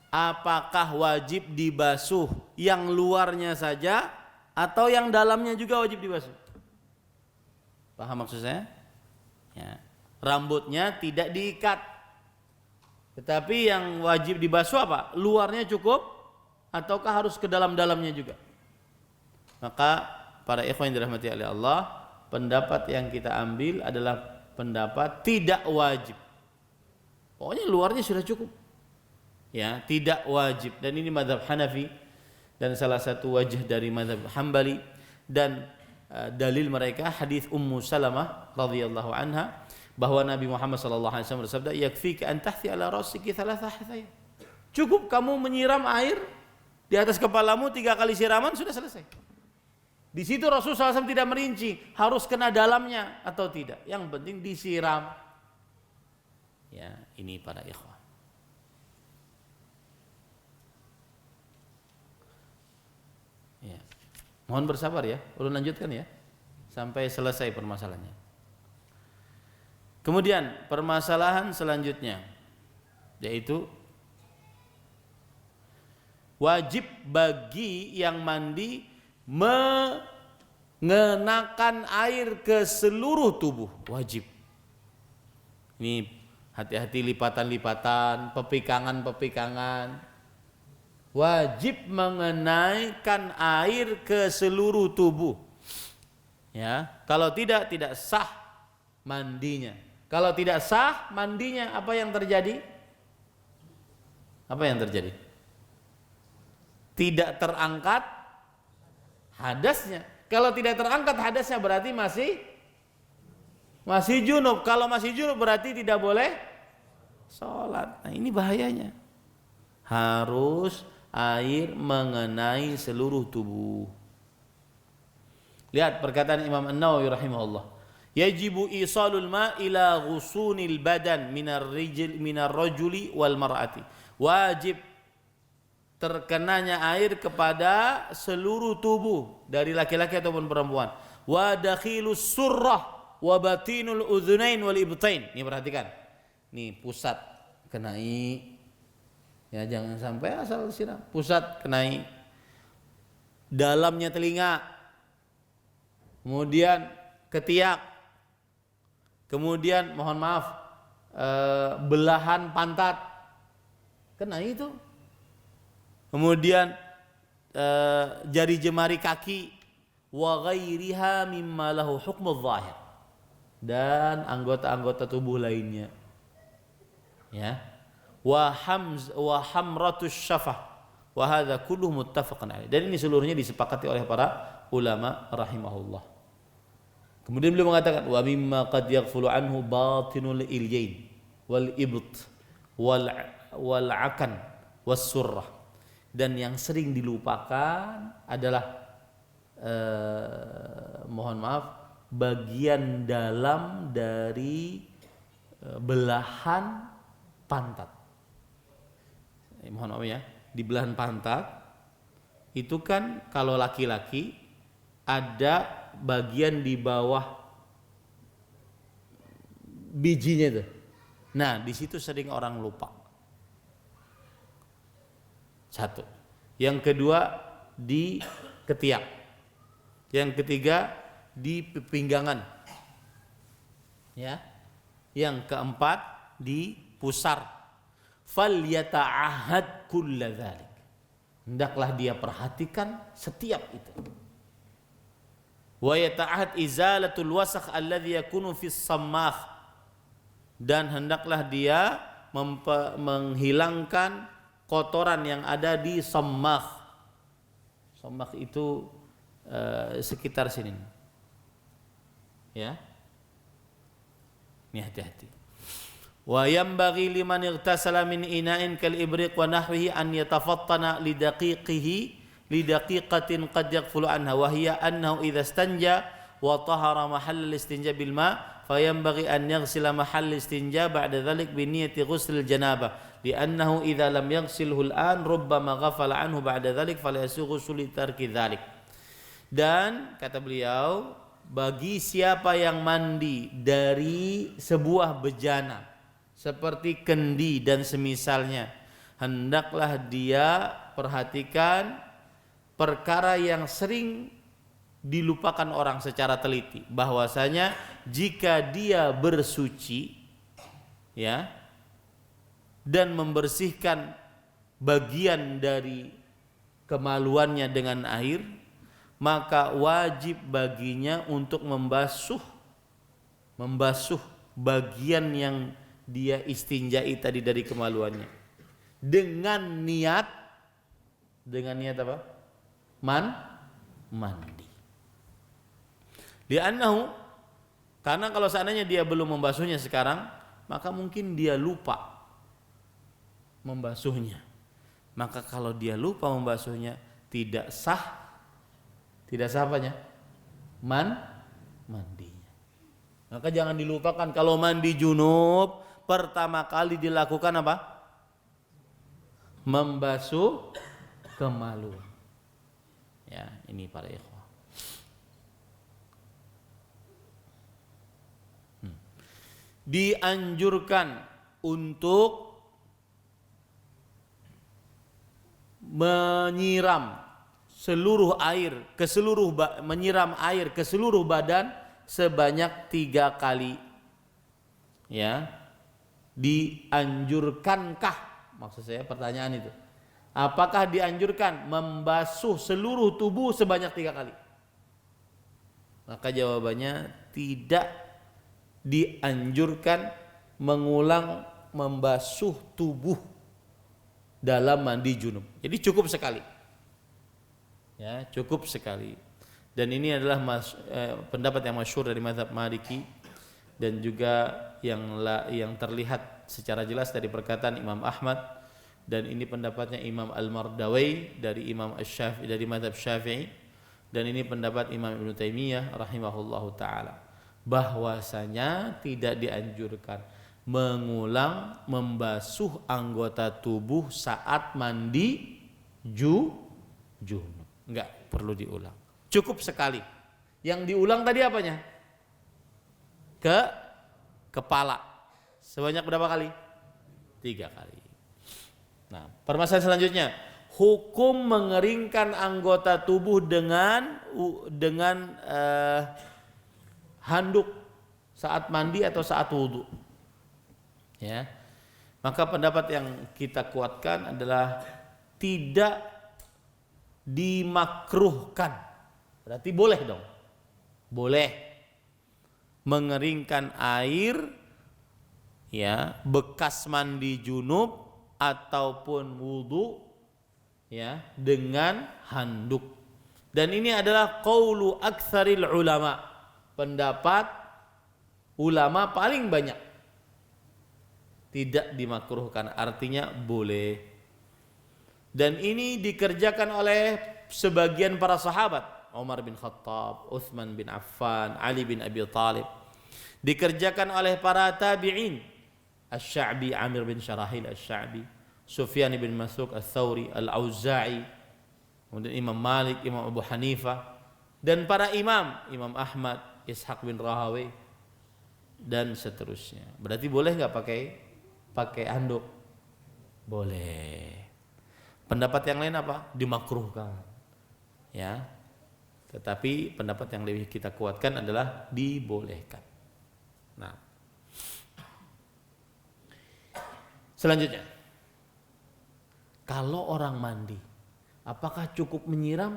apakah wajib dibasuh yang luarnya saja atau yang dalamnya juga wajib dibasuh? Paham maksud saya? Ya. Rambutnya tidak diikat, tetapi yang wajib dibasuh apa? Luarnya cukup ataukah harus ke dalam-dalamnya juga? Maka para ikhwan yang dirahmati oleh Allah, pendapat yang kita ambil adalah pendapat tidak wajib. Pokoknya luarnya sudah cukup. Ya, tidak wajib. Dan ini mazhab Hanafi dan salah satu wajah dari mazhab Hambali, dan dalil mereka hadis Ummu Salamah radhiyallahu anha bahwa Nabi Muhammad sallallahu alaihi wasallam bersabda, "Yakfika an tahthi ala rasiki thalatha hathaya." Cukup kamu menyiram air di atas kepalamu 3 kali siraman sudah selesai. Di situ Rasulullah SAW tidak merinci harus kena dalamnya atau tidak. Yang penting disiram. Ya, ini para ikhwah. Ya. Mohon bersabar ya. Ulun lanjutkan ya sampai selesai permasalahannya. Kemudian permasalahan selanjutnya yaitu wajib bagi yang mandi mengenakan air ke seluruh tubuh, wajib. Ini hati-hati lipatan-lipatan, pepikangan-pepikangan. Wajib mengenaikan air ke seluruh tubuh. Ya, kalau tidak sah mandinya. Kalau tidak sah mandinya, apa yang terjadi? Apa yang terjadi? Tidak terangkat hadasnya. Kalau tidak terangkat hadasnya berarti masih junub. Kalau masih junub berarti tidak boleh sholat. Nah, ini bahayanya. Harus air mengenai seluruh tubuh. Lihat perkataan Imam An-Nawawi rahimahullah. Yajibu isalul ma ila ghusunil badan minar rajuli wal mar'ati. Wajib terkenanya air kepada seluruh tubuh dari laki-laki ataupun perempuan. Wa dakhilus surrah wa batinul udhunain wal ibtain. Ini perhatikan. Nih pusat kenai. Ya, jangan sampai asal siram. Pusat kenai. Dalamnya telinga. Kemudian ketiak. Kemudian mohon maaf belahan pantat. Kenai itu. Kemudian jari jemari kaki, wa ghairiha mimma lahu hukmul zahir, dan anggota-anggota tubuh lainnya. Ya. Wa hamratus syafah, wa hadza kulluhu muttafaqun alaih. Dan ini seluruhnya disepakati oleh para ulama rahimahullah. Kemudian beliau mengatakan wa mimma qad yaghfulu anhu batinul ilyain wal ibt wal akan was surrah. Dan yang sering dilupakan adalah mohon maaf bagian dalam dari belahan pantat. Mohon maaf ya, di belahan pantat itu kan kalau laki-laki ada bagian di bawah bijinya tuh. Nah, di situ sering orang lupa. Satu. Yang kedua di ketiak. Yang ketiga di pinggangan. Ya. Yang keempat di pusar. Falyata'ahad kulla dzalik. Hendaklah dia perhatikan setiap itu. Wa yata'ahad izalatul wasakh alladhi yakunu fis sammakh. Dan hendaklah dia menghilangkan kotoran yang ada di sammakh. Sammakh itu sekitar sini. Ya. Ini hati-hati. Wa yanbaghi liman ightasala min ina'in kal ibriq wa nahwihi an yatafattana li daqiqatin qad yaghfulu anha wa hiya annahu idza istanja wa tahara mahall al-istinja bil ma fayanbaghi an yaghsila mahall al-istinja ba'da dhalik bi niyyati ghusl al-janabah li'annahu idza lam yaghsilhu al-an rubbama ghafala anhu ba'da dhalik fala yasughu ghusl tarki dhalik. Dan kata beliau bagi siapa yang mandi dari sebuah bejana seperti kendi dan semisalnya, hendaklah dia perhatikan perkara yang sering dilupakan orang secara teliti, bahwasanya jika dia bersuci ya dan membersihkan bagian dari kemaluannya dengan air, maka wajib baginya untuk membasuh bagian yang dia istinjai tadi dari kemaluannya dengan niat apa? Mandi. Li'annahu, karena kalau seandainya dia belum membasuhnya sekarang, maka mungkin dia lupa membasuhnya. Maka kalau dia lupa membasuhnya, tidak sah apanya? Mandinya. Maka jangan dilupakan kalau mandi junub pertama kali dilakukan apa? Membasuh kemaluan. Ya, ini para ikhwah. Dianjurkan untuk menyiram menyiram air ke seluruh badan sebanyak 3 kali. Ya. Dianjurkankah? Maksud saya pertanyaan itu. Apakah dianjurkan membasuh seluruh tubuh sebanyak 3 kali? Maka jawabannya tidak dianjurkan mengulang membasuh tubuh dalam mandi junub. Jadi cukup sekali. Ya, cukup sekali. Dan ini adalah pendapat yang masyhur dari mazhab Maliki dan juga yang terlihat secara jelas dari perkataan Imam Ahmad, dan ini pendapatnya Imam Al-Mardawi dari Imam Asy-Syafi'i dari mazhab Syafi'i, dan ini pendapat Imam Ibnu Taimiyah rahimahullahu taala, bahwasanya tidak dianjurkan mengulang membasuh anggota tubuh saat mandi junub. Enggak perlu diulang. Cukup sekali. Yang diulang tadi apanya? Kepala. Sebanyak berapa kali? 3 kali. Nah, permasalahan selanjutnya, hukum mengeringkan anggota tubuh dengan handuk saat mandi atau saat wudu. Ya. Maka pendapat yang kita kuatkan adalah tidak dimakruhkan. Berarti boleh dong. Boleh mengeringkan air ya bekas mandi junub ataupun wudu ya dengan handuk. Dan ini adalah qaulu aktsaril ulama. Pendapat ulama paling banyak. Tidak dimakruhkan, artinya boleh. Dan ini dikerjakan oleh sebagian para sahabat, Umar bin Khattab, Utsman bin Affan, Ali bin Abi Thalib. Dikerjakan oleh para tabi'in, Asy-Sya'bi, Amir bin Syarahil Asy-Sya'bi, Sufyan bin Masruq Ats-Tsauri, Al-Auza'i, kemudian Imam Malik, Imam Abu Hanifah, dan para imam, Imam Ahmad, Ishaq bin Rahawi, dan seterusnya. Berarti boleh nggak pakai handuk? Boleh. Pendapat yang lain apa? Dimakruhkan. Ya. Tetapi pendapat yang lebih kita kuatkan adalah dibolehkan. Nah. Selanjutnya. Kalau orang mandi, apakah cukup menyiram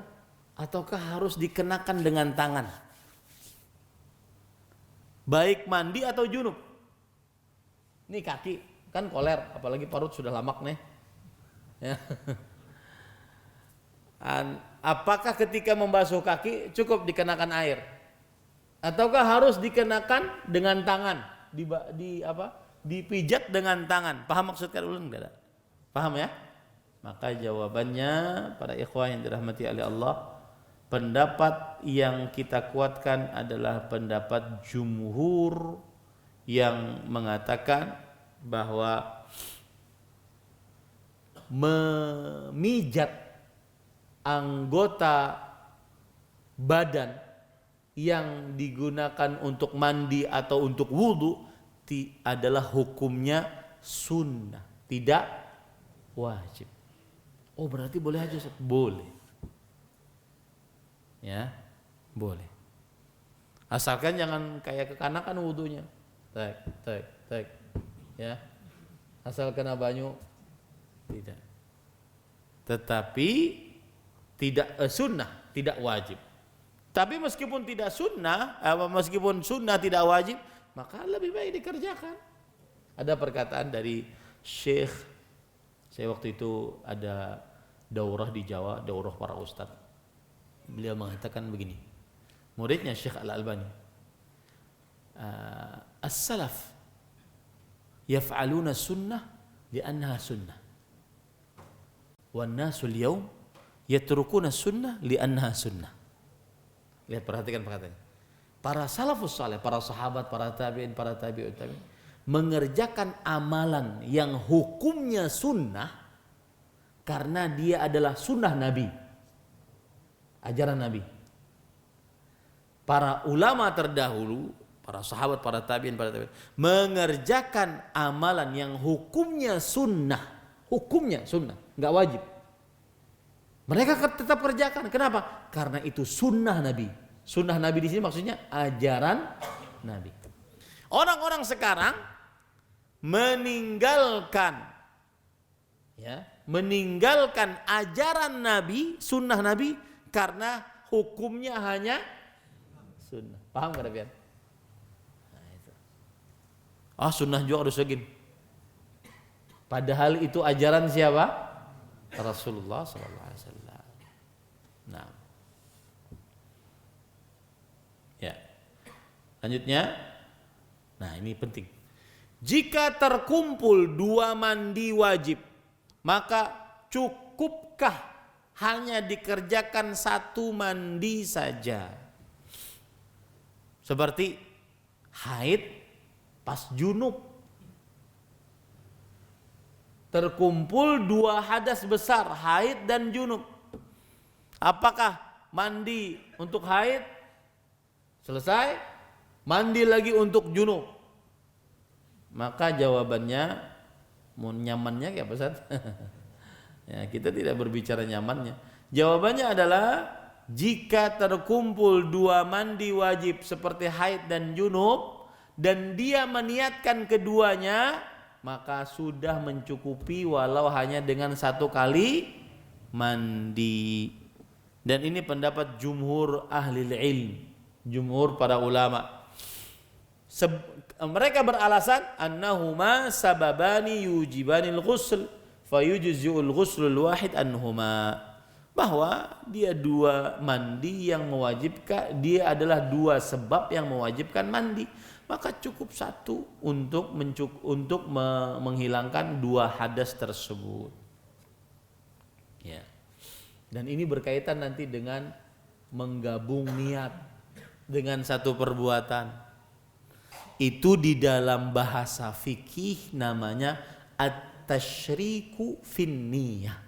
ataukah harus dikenakan dengan tangan? Baik mandi atau junub. Ini kaki kan koler, apalagi parut sudah lamak nih. Ya. Apakah ketika membasuh kaki cukup dikenakan air, ataukah harus dikenakan dengan tangan, dipijat dengan tangan? Paham maksud kalian enggak? Paham ya? Maka jawabannya para ikhwah yang dirahmati oleh Allah, pendapat yang kita kuatkan adalah pendapat jumhur yang mengatakan bahwa memijat anggota badan yang digunakan untuk mandi atau untuk wudu adalah hukumnya sunnah, tidak wajib. Oh berarti boleh aja Ustaz? Boleh. Ya, boleh. Asalkan jangan kayak kekanakan wudunya. Tek. Ya. Asal kena banyu tidak. Tetapi tidak sunnah, tidak wajib. Tapi meskipun tidak sunnah, meskipun sunnah tidak wajib, maka lebih baik dikerjakan. Ada perkataan dari Syekh, saya waktu itu ada daurah di Jawa, daurah para ustadz. Beliau mengatakan begini, muridnya Syekh Al-Albani, as-salaf yaf'aluna sunnah li'annaha sunnah, wan nasu al-yawm yatrukuna sunnah li'annaha sunnah. Lihat, perhatikan perkataannya. Para salafus saleh, para sahabat, para tabi'in, para tabi'ut tabi'in mengerjakan amalan yang hukumnya sunnah karena dia adalah sunnah Nabi, ajaran Nabi. Para ulama terdahulu, para sahabat, para tabi'in, mengerjakan amalan yang hukumnya sunnah, nggak wajib. Mereka tetap kerjakan. Kenapa? Karena itu sunnah Nabi. Sunnah Nabi di sini maksudnya ajaran Nabi. Orang-orang sekarang meninggalkan ajaran Nabi, sunnah Nabi karena hukumnya hanya sunnah. Paham nggak Pian? Nah, itu. Sunnah juga harus segini. Padahal itu ajaran siapa? Rasulullah sallallahu alaihi wasallam. Nah. Ya. Lanjutnya. Nah, ini penting. Jika terkumpul 2 mandi wajib, maka cukupkah hanya dikerjakan 1 mandi saja? Seperti haid pas junub. Terkumpul 2 hadas besar, haid dan junub. Apakah mandi untuk haid selesai, mandi lagi untuk junub? Maka jawabannya, mau nyamannya kayak apa Ustaz? Ya, kita tidak berbicara nyamannya. Jawabannya adalah jika terkumpul 2 mandi wajib seperti haid dan junub dan dia meniatkan keduanya, maka sudah mencukupi walau hanya dengan 1 kali mandi. Dan ini pendapat jumhur ahli ilm, jumhur para ulama. Mereka beralasan annahuma sababani yujibanil ghusl fayujzi'ul ghuslul wahid anhuma, bahwa dia 2 mandi yang mewajibkan, dia adalah 2 sebab yang mewajibkan mandi, maka cukup 1 untuk menghilangkan 2 hadas tersebut. Ya. Dan ini berkaitan nanti dengan menggabung niat dengan 1 perbuatan. Itu di dalam bahasa fikih namanya at-tasyriku fin niyah.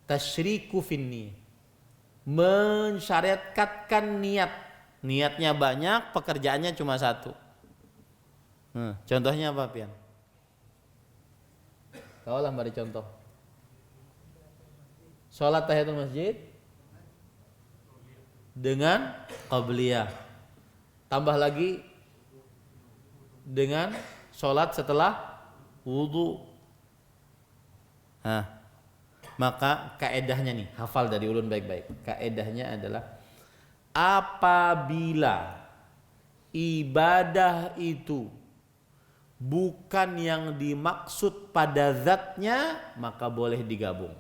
Tasyriku fin niyah. Mensyariatkan niat. Niatnya banyak, pekerjaannya cuma 1. Contohnya apa, Pian? Kau lah beri contoh. Sholat tahiyatul masjid dengan qabliyah. Tambah lagi dengan sholat setelah wudu. Maka kaedahnya nih, hafal dari ulun baik-baik. Kaedahnya adalah apabila ibadah itu bukan yang dimaksud pada zatnya, maka boleh digabung.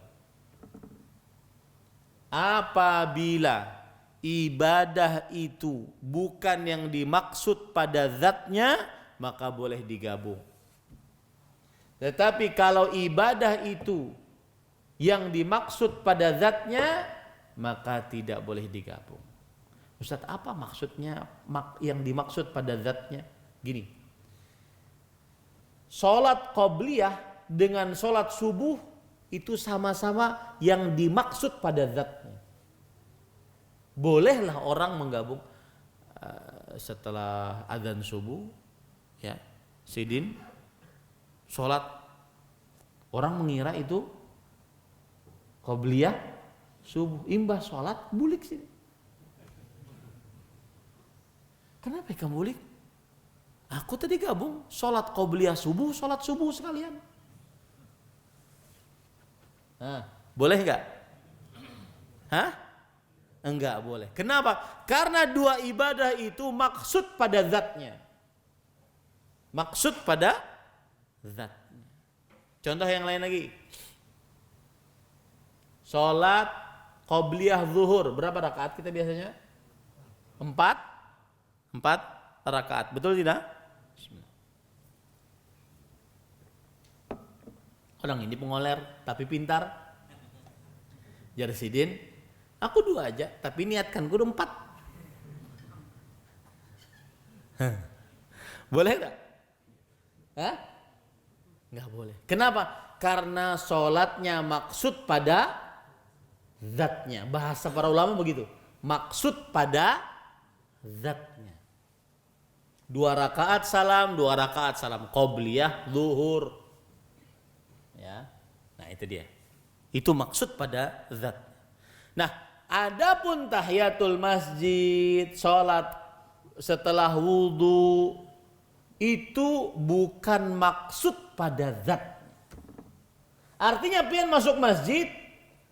Apabila ibadah itu bukan yang dimaksud pada zatnya, maka boleh digabung. Tetapi kalau ibadah itu yang dimaksud pada zatnya, maka tidak boleh digabung. Ustaz, apa maksudnya yang dimaksud pada zatnya? Gini, sholat qabliyah dengan sholat subuh itu sama-sama yang dimaksud pada zatnya. Bolehlah orang menggabung setelah adzan subuh, ya, sidin, sholat. Orang mengira itu qobliyah subuh, imbas sholat bulik sini. Kenapa kamu bulik? Aku tadi gabung sholat qobliyah subuh, sholat subuh sekalian. Boleh nggak? Enggak boleh. Kenapa? Karena dua ibadah itu maksud pada zatnya. Maksud pada zatnya. Contoh yang lain lagi. Sholat qobliyah zuhur, berapa rakaat kita biasanya? 4 rakaat. Betul tidak? Bismillah. Orang ini pengoler tapi pintar. Jarsidin, aku 2 aja, tapi niatkan gue 4. Boleh enggak? Enggak boleh. Kenapa? Karena sholatnya maksud pada zatnya. Bahasa para ulama begitu. Maksud pada zatnya. 2 rakaat salam, 2 rakaat salam. Qobliyah zuhur. Ya. Nah, itu dia. Itu maksud pada zat. Nah, adapun tahiyatul masjid, sholat setelah wudu, itu bukan maksud pada zat. Artinya pian masuk masjid,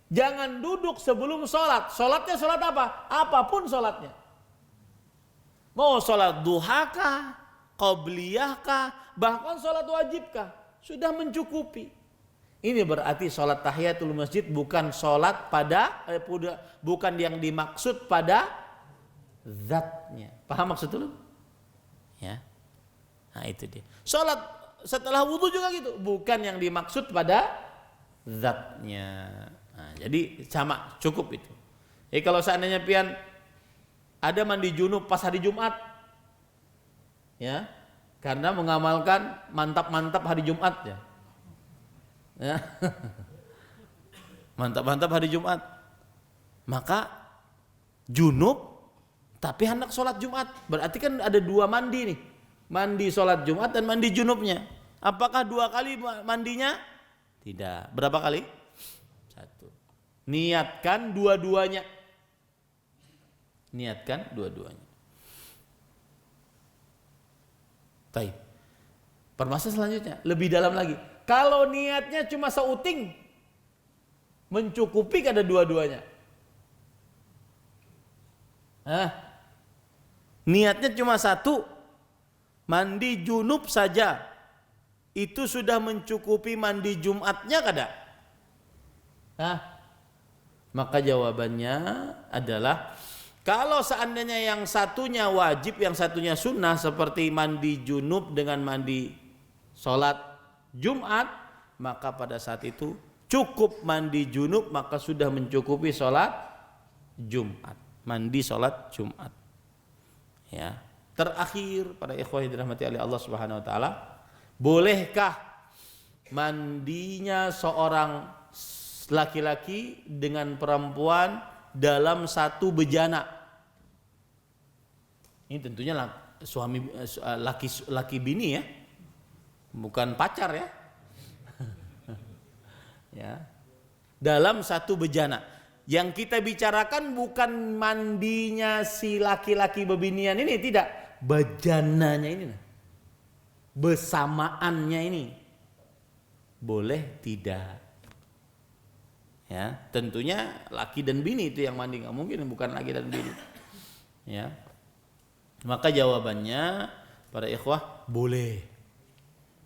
jangan duduk sebelum sholat. Sholatnya sholat apa? Apapun sholatnya. Mau sholat duha kah, qobliyah kah, bahkan sholat wajib kah, sudah mencukupi. Ini berarti sholat tahiyatul masjid bukan sholat pada bukan yang dimaksud pada zatnya. Paham maksud dulu? Ya. Nah, itu dia. Sholat setelah wudu juga gitu, bukan yang dimaksud pada zatnya. Nah, jadi sama, cukup itu. Jadi kalau seandainya pian ada mandi junub pas hari Jumat, ya, karena mengamalkan mantap-mantap hari Jumat, ya. Mantap-mantap hari Jumat, maka junub tapi hendak sholat Jumat, berarti kan ada 2 mandi nih, mandi sholat Jumat dan mandi junubnya. Apakah 2 kali mandinya? Tidak. Berapa kali? 1. Niatkan dua-duanya. Niatkan dua-duanya. Baik. Permasalahan selanjutnya lebih dalam lagi. Kalau niatnya cuma seuting, mencukupi kada dua-duanya? Niatnya cuma 1, mandi junub saja, itu sudah mencukupi mandi Jumatnya kada? Maka jawabannya adalah, kalau seandainya yang satunya wajib, yang satunya sunnah, seperti mandi junub dengan mandi sholat Jumat, maka pada saat itu cukup mandi junub, maka sudah mencukupi sholat Jumat, mandi sholat Jumat. Ya. Terakhir, para ikhwah yang dirahmati oleh Allah Subhanahu Wa Taala, bolehkah mandinya seorang laki-laki dengan perempuan dalam satu bejana? Ini tentunya suami laki bini, ya, bukan pacar, ya. Ya. Dalam satu bejana. Yang kita bicarakan bukan mandinya si laki-laki bebinian ini, tidak, bejananya ini, bersamaannya ini. Boleh tidak? Ya, tentunya laki dan bini itu yang mandi, nggak mungkin bukan laki dan bini. Ya. Maka jawabannya, para ikhwah, boleh.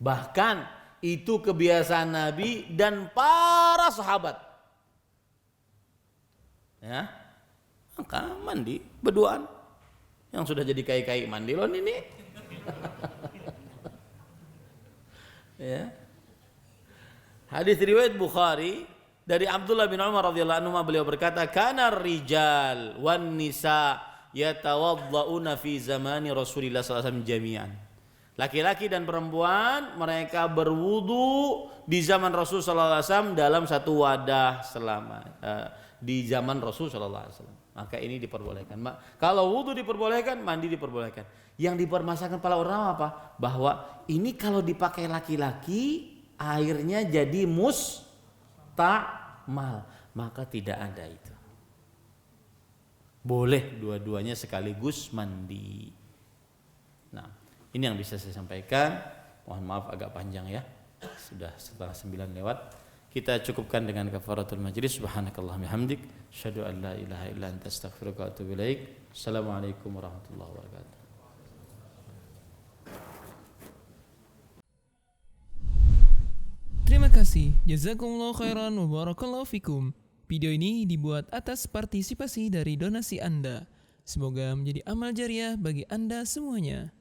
Bahkan itu kebiasaan Nabi dan para sahabat. Ya, maka mandi berduaan. Yang sudah jadi kai-kai mandi loh ini. Ya. Hadis riwayat Bukhari dari Abdullah bin Umar radhiyallahu anhu, beliau berkata, "Kana rijal wan nisa yatawaddauna fi zamani Rasulillah sallallahu alaihi wasallam jami'an." Laki-laki dan perempuan mereka berwudu di zaman Rasul sallallahu alaihi wasallam dalam satu wadah selama di zaman Rasul sallallahu alaihi wasallam. maka ini diperbolehkan. Kalau wudu diperbolehkan, mandi diperbolehkan. Yang dipermasalahkan para ulama apa? Bahwa ini kalau dipakai laki-laki airnya jadi mustamal, maka tidak ada itu. Boleh dua-duanya sekaligus mandi. Nah, ini yang bisa saya sampaikan. Mohon maaf agak panjang ya. Sudah setengah 9 lewat. Kita cukupkan dengan kafaratul majlis. Subhanakallahumma hamdik, asyhadu an la ilaha illa anta astaghfiruka wa atubu ilaik. Assalamualaikum warahmatullahi wabarakatuh. Terima kasih. Jazakumullahu khairan wa barakallahu fikum. Video ini dibuat atas partisipasi dari donasi Anda. Semoga menjadi amal jariah bagi Anda semuanya.